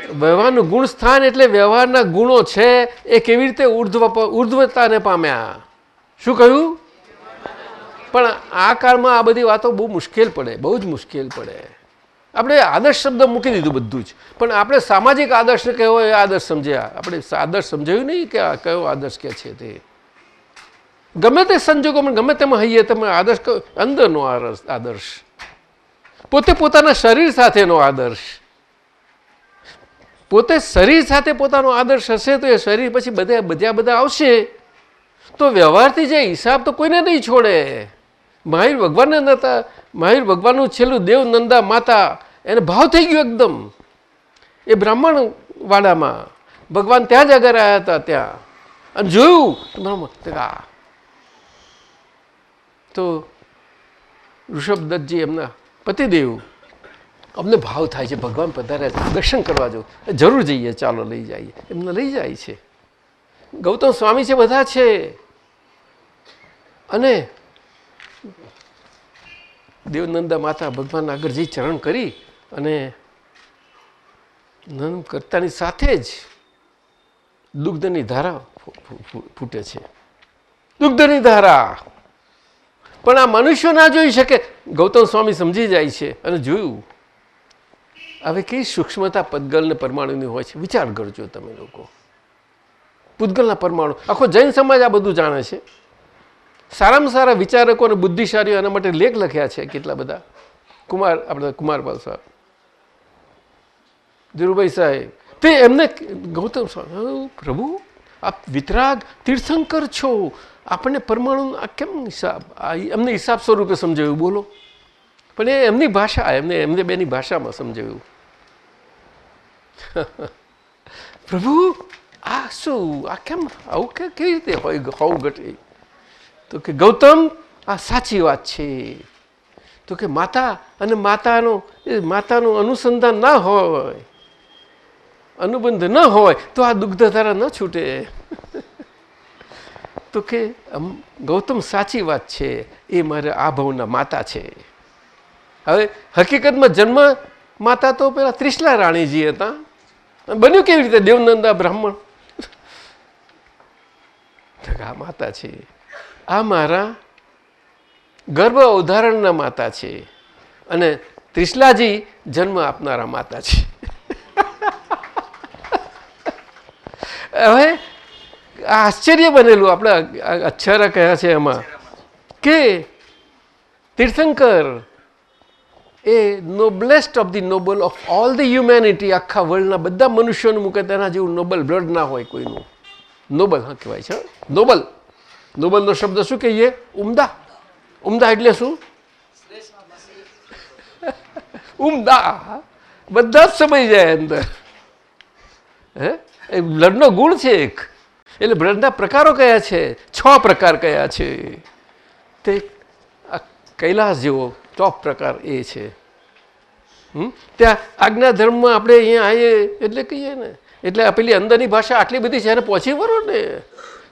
વ્યવહારનું ગુણ સ્થાન એટલે વ્યવહારના ગુણો છે એ કેવી રીતે ઉર્ધ્વતાને પામ્યા. શું કહ્યું? પણ આ કાળમાં આ બધી વાતો બહુ મુશ્કેલ પડે, બહુ જ મુશ્કેલ પડે. આપણે આદર્શ શબ્દ મૂકી દીધું બધું જ, પણ આપણે સામાજિક આદર્શને કહેવો એ આદર્શ સમજ્યા. આપણે આદર્શ સમજાયું નહીં કે આ કયો આદર્શ કે છે તે. ગમે તે સંજોગોમાં ગમે તેમાં હૈયે તમે આદર્શ કહો, અંદરનો આદર્શ, પોતે પોતાના શરીર સાથેનો આદર્શ. પોતે શરીર સાથે પોતાનો આદર્શ હશે તો એ શરીર પછી બધા આવશે તો વ્યવહારથી જે હિસાબ તો કોઈને નહીં છોડે. મહાવીર ભગવાનને નતા, મહાવીર ભગવાનનું છેલ્લું દેવ નંદા માતા, એને ભાવ થઈ ગયો એકદમ. એ બ્રાહ્મણ વાડામાં ભગવાન ત્યાં જ આગળ આવ્યા હતા ત્યાં, અને જોયું તો ઋષભદત્તજી એમના પતિદેવ, અમને ભાવ થાય છે ભગવાન પધાર્યા, દર્શન કરવા જવું, જરૂર જઈએ, ચાલો લઈ જઈએ. એમને લઈ જાય છે. ગૌતમ સ્વામી છે, બધા છે. અને દેવનંદા માતા ભગવાન આગળ જઈ ચરણ કરી અને નંદ કરતાની સાથે જ દુગ્ધની ધારા ફૂટે છે. દુગ્ધની ધારા. પણ આ મનુષ્યો ના જોઈ શકે. ગૌતમ સ્વામી સમજી જાય છે અને જોયું. હવે કઈ સૂક્ષ્મતા પદ્ગલ ને પરમાણુની હોય છે, વિચાર કરજો તમે લોકો. પૂતગલના પરમાણુ, આખો જૈન સમાજ આ બધું જાણે છે. સારામાં સારા વિચારકો અને બુદ્ધિશાળીઓ એના માટે લેખ લખ્યા છે કેટલા બધા. આપણે કુમારપાલ સાહેબ, ધીરુભાઈ સાહેબ, તે એમને ગૌતમ સ્વામી, પ્રભુ આપ વિતરાગ તીર્થંકર છો, આપણને પરમાણુ આ કેમ હિસાબ, એમને હિસાબ સ્વરૂપે સમજાવ્યું. બોલો. પણ એ એમની ભાષા, એમને બેની ભાષામાં સમજાવ્યું. પ્રભુ આ શું, આ કેમ આવું કેવી રીતે હોય, હોવું ઘટે? તો કે ગૌતમ આ સાચી વાત છે. તો કે માતા અને માતાનું અનુસંધાન ના હોય, અનુબંધ ન હોય તો આ દુગ્ધધારા ન છૂટે. તો કે ગૌતમ સાચી વાત છે, એ મારે આ ભવના માતા છે. હવે હકીકતમાં જન્મ માતા તો પેલા ત્રિશલા રાણીજી હતા. બન્યું કેવી રીતે? દેવનંદા બ્રાહ્મણ. આ માતા છે, આ મારા ગર્ભ અવધારણના માતા છે, અને ત્રિશલાજી જન્મ આપનારા માતા છે. હવે આશ્ચર્ય બનેલું. આપણે અક્ષરા કયા છે એમાં કે તીર્થંકર એ noblest of the noble of all the humanity, આખા વર્લ્ડના બધા મનુષ્યોનું મૂકે તેના જેવું નોબલ બ્લડ ના હોય કોઈનું. નોબલ હા કહેવાય છે. નોબલ, નોબલનો શબ્દ શું કહીએ? ઉમદા. ઉમદા એટલે શું? ઉમદા, બધા જ સમય જાય અંદર. હે, એ બ્લડનો ગુણ છે એક. એટલે બ્લડના પ્રકારો કયા છે? 6 પ્રકાર કયા છે? તે આ કૈલાસ જેવો ટોપ પ્રકાર એ છે. ત્યાં આજ્ઞા ધર્મમાં આપણે અહીંયા આવીએ એટલે કહીએ ને, એટલે પેલી અંદરની ભાષા આટલી બધી છે એને પહોંચી વળો ને,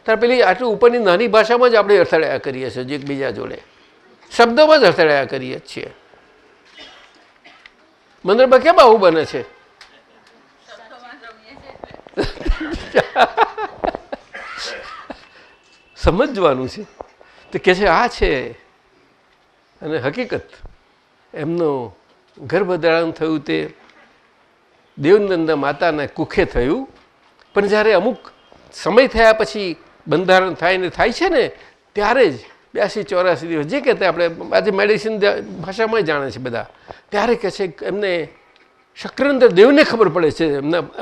ત્યારે પેલી આટલી ઉપરની નાની ભાષામાં જ આપણે અથડાયા કરીએ છીએ એકબીજા જોડે, શબ્દોમાં જ અથડાયા કરીએ છીએ. મંદિરમાં કેમ આવું બને છે? સમજવાનું છે. તો કે છે આ છે, અને હકીકત એમનું ગર્ભધારણ થયું તે દેવનંદા માતાના કુખે થયું, પણ જ્યારે અમુક સમય થયા પછી બંધારણ થાય ને થાય છે ને, ત્યારે જ 82-84 દિવસ જે કહેતા આપણે આજે મેડિસિન ભાષામાં જાણે છે બધા, ત્યારે કહે છે એમને શક્રંદર દેવને ખબર પડે છે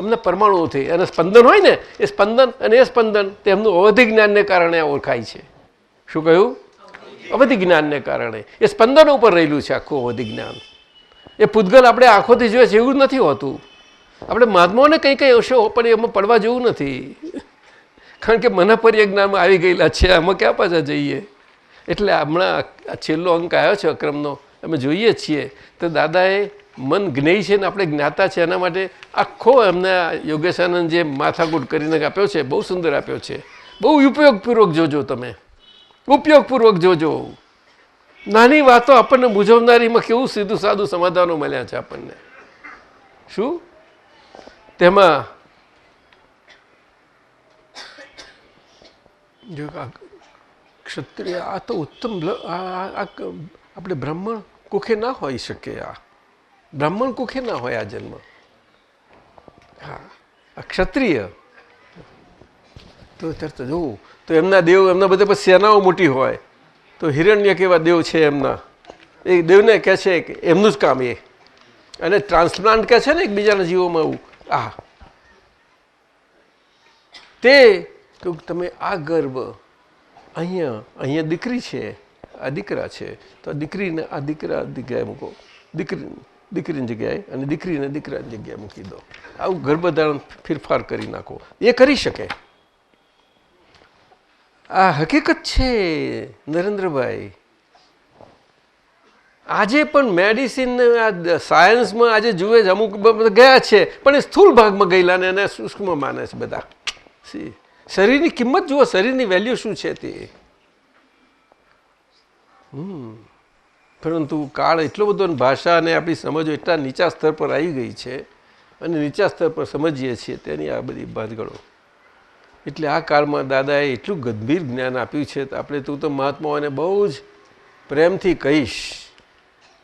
એમના પરમાણુઓથી, અને સ્પંદન હોય ને એ સ્પંદન, અને એ સ્પંદન તે એમનું અવધિ જ્ઞાનને કારણે ઓળખાય છે. શું કહ્યું? અવધિ જ્ઞાનને કારણે. એ સ્પંદનો ઉપર રહેલું છે આખું અવધિ જ્ઞાન. એ પૂતગલ આપણે આંખોથી જોઈએ છે એવું નથી હોતું. આપણે મહાત્માઓને કંઈ કંઈ હશે પણ એમાં પડવા જેવું નથી, કારણ કે મનપર્ય જ્ઞાનમાં આવી ગયેલા છે, આમાં ક્યાં પાછા જઈએ. એટલે હમણાં આ છેલ્લો અંક આવ્યો છે અક્રમનો, અમે જોઈએ છીએ તો દાદાએ મન જ્ઞેય છે ને આપણે જ્ઞાતા છે, એના માટે આખો એમને યોગેશાનંદ જે માથાકૂટ કરીને આપ્યો છે, બહુ સુંદર આપ્યો છે. બહુ ઉપયોગપૂર્વક જોજો, તમે ઉપયોગપૂર્વક જોજો. નાની વાતો આપણને મૂંઝવનારીમાં કેવું સીધું સાદું સમાધાનો મળ્યા છે આપણને. શું તેમાં જો ક્ષત્રિય આ તો ઉત્તમ, આપણે બ્રાહ્મણ કુખે ના હોઈ શકે. આ બ્રાહ્મણ કુખે ના હોય આ જન્મ. હા, આ ક્ષત્રિય તો તરત જોવું તો એમના દેવ, એમના બધા પછી સેનાઓ મોટી હોય તો હિરણ્ય કેવા દેવ છે એમના, એ દેવને કહે છે કે એમનું જ કામ એ, અને ટ્રાન્સપ્લાન્ટ કહે છે ને એકબીજાના જીવોમાં એવું. તે તમે આ ગર્ભ અહીંયા દીકરી છે, આ દીકરા છે, તો આ દીકરીને આ જગ્યાએ મૂકો, દીકરીની જગ્યાએ, અને દીકરીને દીકરાની જગ્યાએ મૂકી દો. આવું ગર્ભધારણ ફેરફાર કરી નાખો. એ કરી શકે. આ હકીકત છે નરેન્દ્રભાઈ. આજે પણ મેડિસિન સાયન્સમાં આજે જુએ છે, અમુક ગયા છે પણ એ સ્થૂળ ભાગમાં ગયેલા ને એને સૂક્ષ્મ માને છે બધા. શરીરની કિંમત જુઓ, શરીરની વેલ્યુ શું છે તે. પરંતુ કાળ એટલો બધો, ભાષા અને આપણી સમજો એટલા નીચા સ્તર પર આવી ગઈ છે, અને નીચા સ્તર પર સમજીએ છીએ તેની આ બધી ભાનગડો. એટલે આ કાળમાં દાદાએ એટલું ગંભીર જ્ઞાન આપ્યું છે. આપણે તું તો મહાત્માઓને બહુ જ પ્રેમથી કહીશ,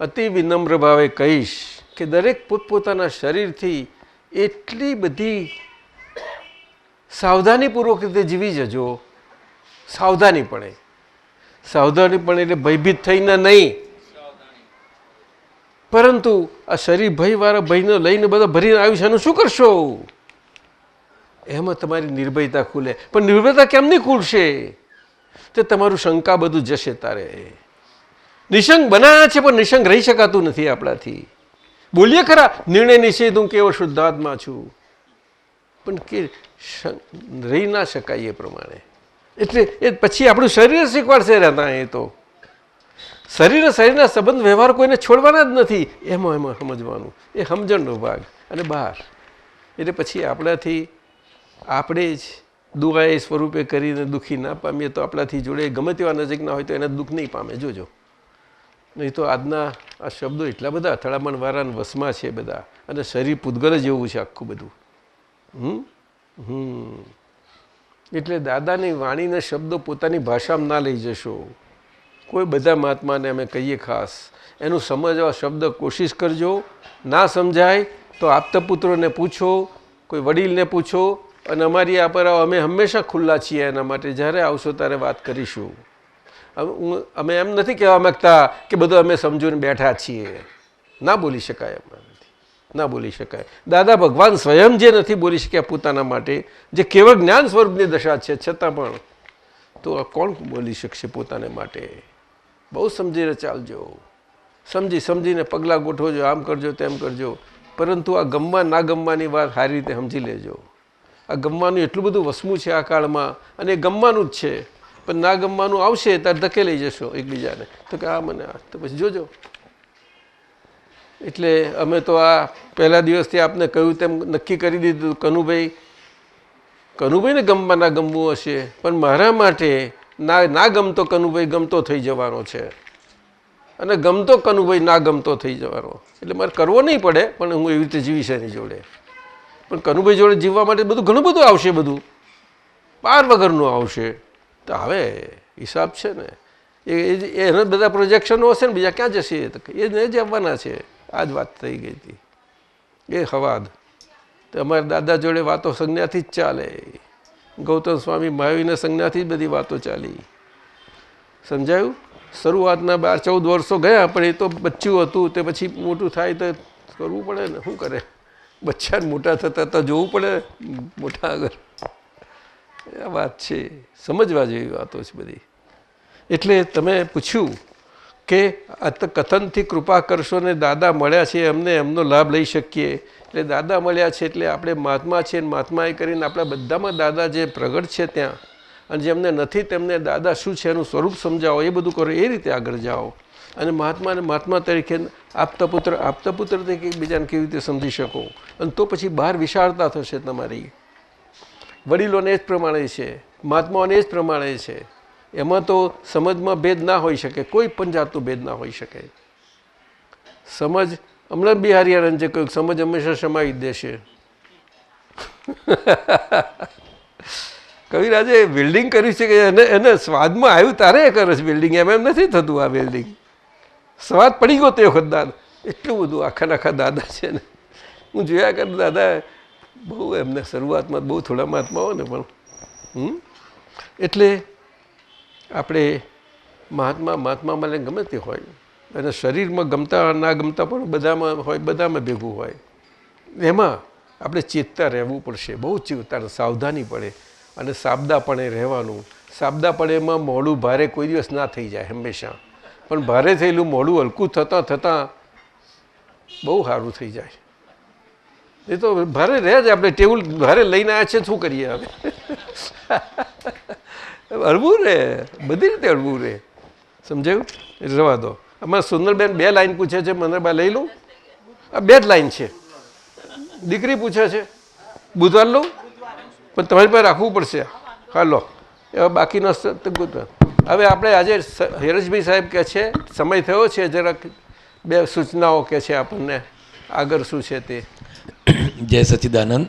અતિ વિનમ્ર ભાવે કહીશ કે દરેક પોતપોતાના શરીરથી એટલી બધી સાવધાનીપૂર્વક રીતે જીવી જજો. સાવધાનીપણે એટલે ભયભીત થઈને નહીં, પરંતુ આ શરીર ભયવાળા ભયને લઈને બધા ભરીને આવ્યું છે, એનું શું કરશો? એમાં તમારી નિર્ભયતા ખુલે. પણ નિર્ભયતા કેમ નહીં ખુલશે? તે તમારું શંકા બધું જશે. તારે નિશંક બનાવ્યા છે પણ નિશંક રહી શકાતું નથી આપણાથી. બોલીએ ખરા નિર્ણય નિષેધ હું કેવો શુદ્ધાત્મા છું, પણ કે રહી ના શકાય એ પ્રમાણે. એટલે એ પછી આપણું શરીર શીખવાડશે રહેતા. એ તો શરીરના સંબંધ વ્યવહાર કોઈને છોડવાના જ નથી. એમાં સમજવાનું, એ સમજણનો ભાગ. અને બહાર એટલે પછી આપણાથી આપણે જ દુઆ એ સ્વરૂપે કરીને દુઃખી ના પામીએ તો આપણાથી જોડે ગમે તેવા નજીક ના હોય તો એને દુઃખ નહીં પામે. જોજો, નહીં તો આજના આ શબ્દો એટલા બધા અથડામણ વાળાના વશમાં છે બધા, અને શરીર પૂતગલ જ એવું છે આખું બધું. એટલે દાદાની વાણીના શબ્દો પોતાની ભાષામાં ના લઈ જશો. કોઈ બધા મહાત્માને અમે કહીએ ખાસ એનું સમજવા શબ્દ કોશિશ કરજો. ના સમજાય તો આપતા પુત્રોને પૂછો, કોઈ વડીલને પૂછો, અને અમારી આ પર અમે હંમેશા ખુલ્લા છીએ એના માટે. જ્યારે આવશો ત્યારે વાત કરીશું. અમે એમ નથી કહેવા માગતા કે બધું અમે સમજીને બેઠા છીએ. ના બોલી શકાય એમાં નથી, ના બોલી શકાય. દાદા ભગવાન સ્વયં જે નથી બોલી શક્યા પોતાના માટે, જે કેવળ જ્ઞાન સ્વરૂપની દશા છે, છતાં પણ તો આ કોણ બોલી શકશે પોતાને માટે? બહુ સમજીને ચાલજો, સમજીને પગલાં ગોઠવજો, આમ કરજો તેમ કરજો. પરંતુ આ ગમવા ના ગમવાની વાત સારી રીતે સમજી લેજો. આ ગમવાનું એટલું બધું વસમું છે આ કાળમાં, અને ગમવાનું જ છે. પણ ના ગમવાનું આવશે ત્યારે ધકેલી જશો એકબીજાને, તો કે આ મને આ, તો પછી જોજો. એટલે અમે તો આ પહેલા દિવસથી આપને કહ્યું તેમ નક્કી કરી દીધું, કનુભાઈને ગમવા ના ગમવું હશે, પણ મારા માટે ના ગમતો કનુભાઈ ગમતો થઈ જવાનો છે, અને ગમતો કનુભાઈ ના ગમતો થઈ જવાનો. એટલે મારે કરવો નહીં પડે, પણ હું એવી રીતે જીવીશ એની જોડે. પણ કનુભાઈ જોડે જીવવા માટે બધું ઘણું બધું આવશે, બધું પાર વગરનું આવશે. તો હવે હિસાબ છે ને, એના બધા પ્રોજેક્શનો હશે ને, બીજા ક્યાં જશે? એ જ આવવાના છે. આ જ વાત થઈ ગઈ હતી એ હવાદ. તો અમારા દાદા જોડે વાતો સંજ્ઞાથી જ ચાલે. ગૌતમ સ્વામી મહાવીરના સંજ્ઞાથી જ બધી વાતો ચાલી. સમજાયું? શરૂઆતના 12-14 વર્ષો ગયા, પણ એ તો બચ્ચું હતું. તે પછી મોટું થાય તો કરવું પડે ને, શું કરે? બચ્ચાને મોટા થતા તો જોવું પડે મોટા આગળ. આ વાત છે, સમજવા જેવી વાતો છે બધી. એટલે તમે પૂછ્યું કે આ કથનથી કૃપા કરશો ને દાદા મળ્યા છે, અમને એમનો લાભ લઈ શકીએ. એટલે દાદા મળ્યા છે એટલે આપણે મહાત્મા છીએ, મહાત્માએ કરીને આપણા બધામાં દાદા જે પ્રગટ છે ત્યાં, અને જેમને નથી તેમને દાદા શું છે એનું સ્વરૂપ સમજાવો, એ બધું કરો, એ રીતે આગળ જાઓ. અને મહાત્માને મહાત્મા તરીકે આપતા પુત્ર તરીકે એકબીજાને કેવી રીતે સમજી શકો. અને તો પછી બહાર વિશાળતા થશે તમારી. વડીલોને જ પ્રમાણે છે, મહાત્માઓને જ પ્રમાણે છે. એમાં તો સમજમાં ભેદ ના હોઈ શકે, કોઈ પણ જાતનો ભેદ ના હોઈ શકે. સમજ હમણાં બિહારી આનંદ જે કહ્યું, સમજ હંમેશા સમાવી જ દેશે. કવિરાજે બિલ્ડિંગ કર્યું છે કે એને સ્વાદમાં આવ્યું તારે એ કરે છે બિલ્ડિંગ, એમ નથી થતું. આ બિલ્ડિંગ સ્વાદ પડી ગયો તે વખત દાદા, એટલું બધું આખા દાદા છે ને. હું જોયા કર દાદા બહુ એમને શરૂઆતમાં બહુ થોડા મહાત્માઓ ને, પણ એટલે આપણે મહાત્મા મને ગમે તે હોય, અને શરીરમાં ગમતા ના ગમતા પણ બધામાં હોય, બધામાં ભેગું હોય. એમાં આપણે ચેતતા રહેવું પડશે, બહુ ચેતતા, સાવધાની પડે. અને સાબદાપણે રહેવાનું. સાબદાપણેમાં મોડું ભારે કોઈ દિવસ ના થઈ જાય હંમેશા, પણ ભારે થયેલું મોડું હલકું થતાં બહુ સારું થઈ જાય. એ તો ભારે રહે જ, આપણે ટેબલ ભારે લઈને આવ્યા છે, શું કરીએ હવે? હળવું રહે, બધી રીતે હળવું રહે. સમજાયું? રવા દો. અમારે સુંદરબેન 2 લાઈન પૂછે છે, મનરબા લઈ લઉં? આ 2 જ લાઈન છે. દીકરી પૂછે છે, બુધવાર લઉં? પણ તમારી પાસે રાખવું પડશે. હાલો, એવા બાકીનો હવે આપણે આજે હેરેશભાઈ સાહેબ કહે છે સમય થયો છે, જરાક 2 સૂચનાઓ કહે છે આપણને આગળ શું છે તે. જય સચ્ચિદાનંદ.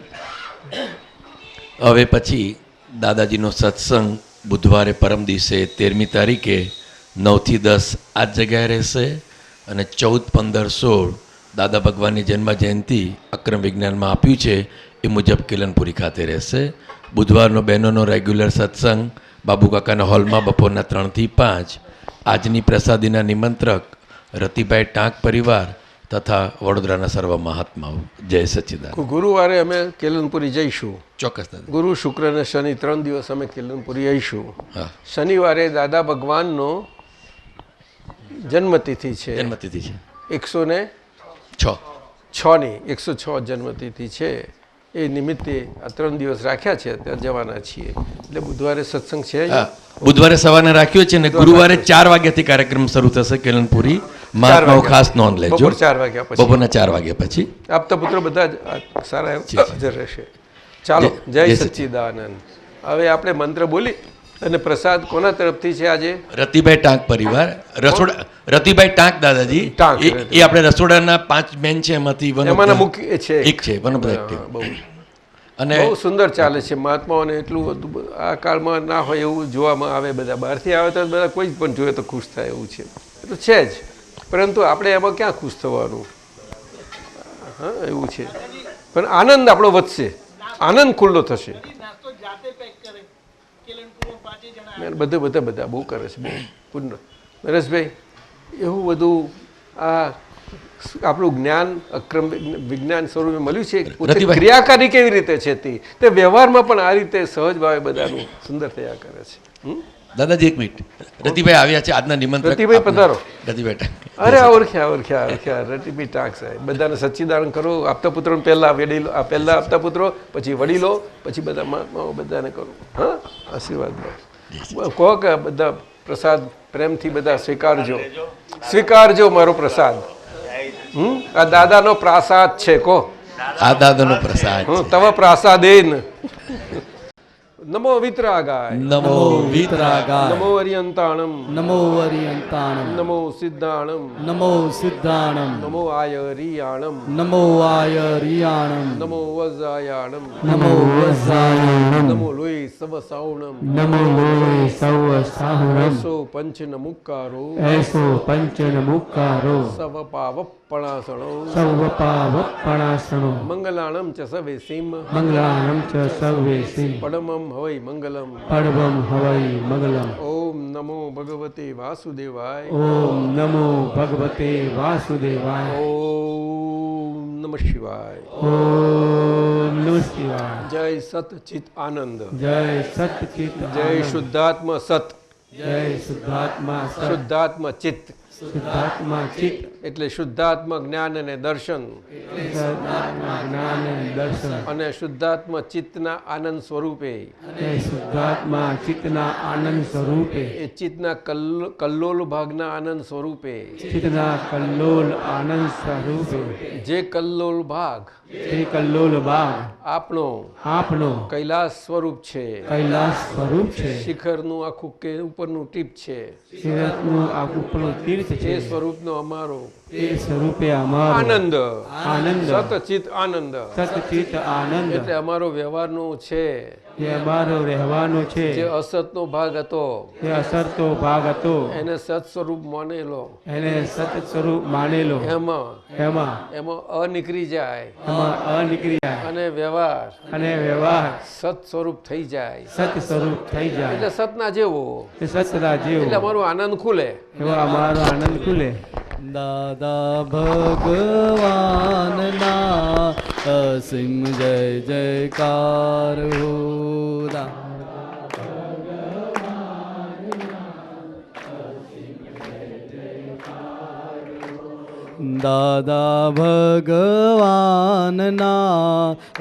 હવે પછી દાદાજીનો સત્સંગ બુધવારે પરમ દિવસે 13મી તારીખે 9 થી 10 આ જ જગ્યાએ રહેશે, અને 14, 15, 16 દાદા ભગવાનની જન્મ જયંતિ અક્રમ વિજ્ઞાનમાં આપ્યું છે એ મુજબ કેલનપુરી ખાતે રહેશે. બુધવારનો બહેનોનો રેગ્યુલર સત્સંગ બાબુકાકાના હોલમાં બપોરના 3 થી 5. આજની પ્રસાદીના નિમંત્રક રતિભાઈ ટાંક પરિવાર તથા વડોદરાના સર્વ મહાત્માઓ. જય સચ્ચિદાનંદ. ગુરુવારે અમે કેલનપુરી જઈશું. ચોક્કસ દાદા. ગુરુ, શુક્ર અને શનિ 3 દિવસ અમે કેલનપુરી આવીશું. હા, શનિવારે દાદા ભગવાનનો જન્મતિથિ છે. જન્મતિથિ છે 106ની 106 જન્મતિથિ છે. એ નિમિત્તે આ 3 દિવસ રાખ્યા છે, ત્યાં જવાના છીએ. એટલે બુધવારે સત્સંગ છે. હા, બુધવારે સવારે રાખ્યો છે ને ગુરુવારે 4 વાગ્યાથી કાર્યક્રમ શરૂ થશે કેલનપુરી. મહાત્માઓ ખાસ નોંધ લેજો. બપોર 4 વાગ્યા પછી. બપોરના 4 વાગ્યા પછી આપતા પુત્ર બધા જ સારા હાજર રહેશે. ચાલો, જય સચ્ચિદાનંદ. હવે આપણે મંત્ર બોલી અને પ્રસાદ કોના તરફથી છે આજે? રતિભાઈ ટાંક પરિવાર, રસોડા રતિભાઈ ટાંક દાદાજી. ટાંક. એ આપણે રસોડાના 5 બેન છે, એમાંથી એમાંના મુખ્ય છે એક છે વન ઓફ ધ એક્ટિવ. બહુ અને બહુ સુંદર ચાલે છે. મહાત્માઓને એટલું બધું આ કાળમાં ના હોય એવું જોવામાં આવે. બધા બહારથી આવે તો બધા કોઈ પણ જોઈએ તો ખુશ થાય એવું છે. એ તો છે જ, પરંતુ આપણે એમાં ક્યાં ખુશ થવાનું? હા, એવું છે. પણ આનંદ આપણો વધશે, આનંદ ખુલ્લો થશે. બધા બહુ કરે છે, બહુ પુણ્ય. નરેશભાઈ એવું બધું આ આપણું જ્ઞાન અક્રમ વિજ્ઞાન સ્વરૂપે મળ્યું છે પોતે રતિભાઈ. ક્રિયાકારી કેવી રીતે છે તે વ્યવહારમાં પણ આ રીતે સહજ ભાવે બધાનું સુંદર થયા કરે છે. દાદાજી એક મિનિટ, રતિભાઈ આવ્યા છે આજના નિમંત્રક. રતિભાઈ આપના. પધારો. રતિભાઈ અરે ઓળખ્યા રતિભાઈ ટાંક સાહેબ બધાને સચ્ચિદાનંદ કરો. આપતા પુત્રો પહેલા વડીલો, આ પહેલા આપતા પુત્રો, પછી વડીલો, પછી બધા મહાત્માઓ બધાને કરો. હા, આશીર્વાદ કહો કે બધા પ્રસાદ પ્રેમથી બધા સ્વીકારજો મારો પ્રસાદ. આ દાદાનો પ્રાસાદ છે. કહો આ દાદાનો પ્રસાદ છે. તવ પ્રાસાદેન. નમો વિતરાગાય, નમો વિતરાગાય, નમો અરિયંતાણમ, નમો અરિયંતાણમ, નમો સિદ્ધાણમ, નમો સિદ્ધાણમ, નમો આયરિયાણમ, નમો આયરિયાણમ, નમો વજાયાણમ, નમો વજાયાણમ, નમો લોહી સવસાવણમ, નમો લોય સૌ સાહુરમ એસો પંચ નમુકારો, એસો પંચન મુકારો સવ પાવપણાસણો, સૌ પાવપણાસણો મંગલાણમ ચ સવે સીમ, મંગળાનમ ચ સર્વે સિંહ પડમમ હવૈ મંગલમ. પડવમ હવૈ મંગલમ. ઓમ નમો ભગવતે વાસુદેવાય. ઓમ નમો ભગવતે વાસુદેવાય. ઓમ નમઃ શિવાય. ઓમ નમઃ શિવાય. જય સત ચિત આનંદ, જય સતચિત જય આનંદ. શુદ્ધાત્મ સત, જય શુદ્ધાત્મા સત, શુદ્ધાત્મ ચિત્ત શુદ્ધાત્મા ચિત્ત, એટલે શુદ્ધાત્મ જ્ઞાન અને દર્શન શુદ્ધાત્મા જ્ઞાન અને દર્શન, અને શુદ્ધાત્મ ચિત્તના આનંદ સ્વરૂપે અને શુદ્ધાત્મા ચિત્તના આનંદ સ્વરૂપે, એ ચિત્તના કલ્લોલ ભાગના આનંદ સ્વરૂપે ચિત્તના કલ્લોલ આનંદ સ્વરૂપે, જે કલ્લોલ ભાગ તે કલ્લોલ બાગ આપણો આપનો કૈલાસ સ્વરૂપ છે, કૈલાસ સ્વરૂપ છે, શિખરનું આખું કે ઉપરનું ટીપ છે, શિરતનું આ ઉપરનું તીર્થ એ છે, સ્વરૂપનો અમારો તે સ્વરૂપે અમારો આનંદ, આનંદ, સતચિત આનંદ, સતચિત આનંદ, એટલે અમારો વ્યવહારનો છે. જે અમારો રહેવાનો છે, જે અસતનો ભાગ હતો તે અસરતો ભાગ હતો, એને સત સ્વરૂપ માનેલો, એને સત સ્વરૂપ માનેલો, એમાં એમાં અનીકળી જાય એમાં અનિક્રિય અને વ્યવહાર અને વ્યવહાર સત સ્વરૂપ થઈ જાય. સત સ્વરૂપ થઈ જાય. એટલે સતના જેવો, તે સતના એટલે જેવો, અમારો આનંદ ખુલે. એવો અમારો આનંદ ખુલે. દાદા ભગવાનના અસીમ જય જયકાર હો. દાદા ભગવાનના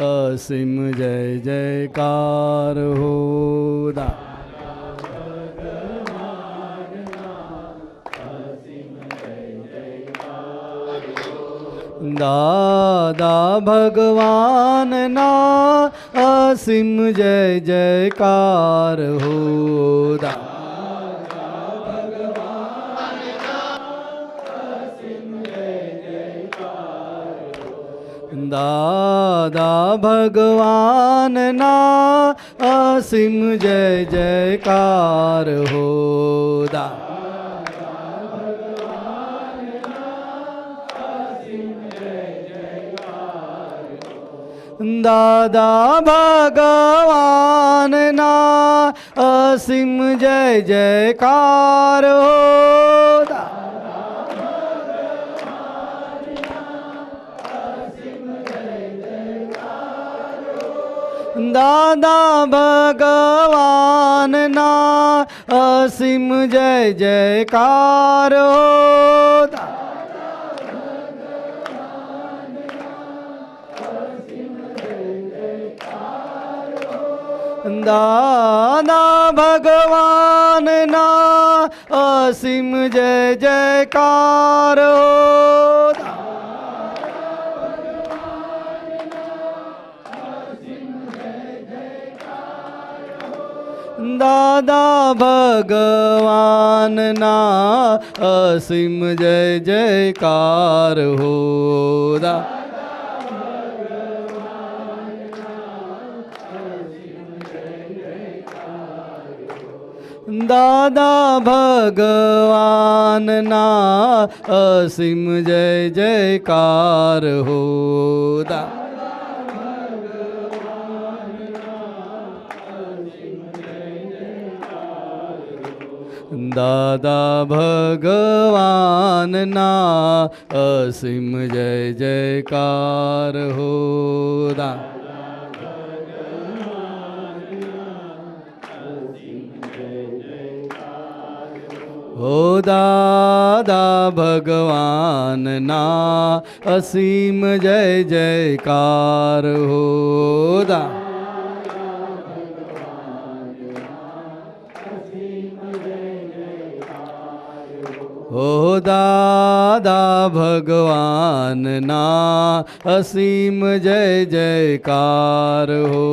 અસીમ જય જયકાર હો. દાદા ભગવાનના અસીમ જય જયકાર હો. દાદા ભગવાનના અસીમ જય જયકાર હો. દાદા ભગવાનના અસીમ જય જયકાર હો. દાદા ભગવાનના અસીમ જય જયકાર હો. દાદા ભગવાનના અસીમ જય જયકાર હો. દાદા ભગવાનના અસીમ જય જયકાર હો. દાદા ભગવાનના અસીમ જય જયકાર હો. દાદા ભગવાનના અસીમ જય જયકાર હો હો દાદા ભગવાનના અસીમ જય જયકાર હો હો દાદા ભગવાનના અસીમ જય જયકાર હો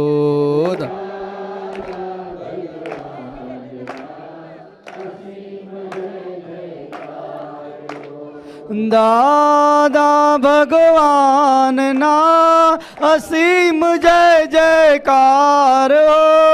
દાદા ભગવાનના અસીમ જય જયકાર હો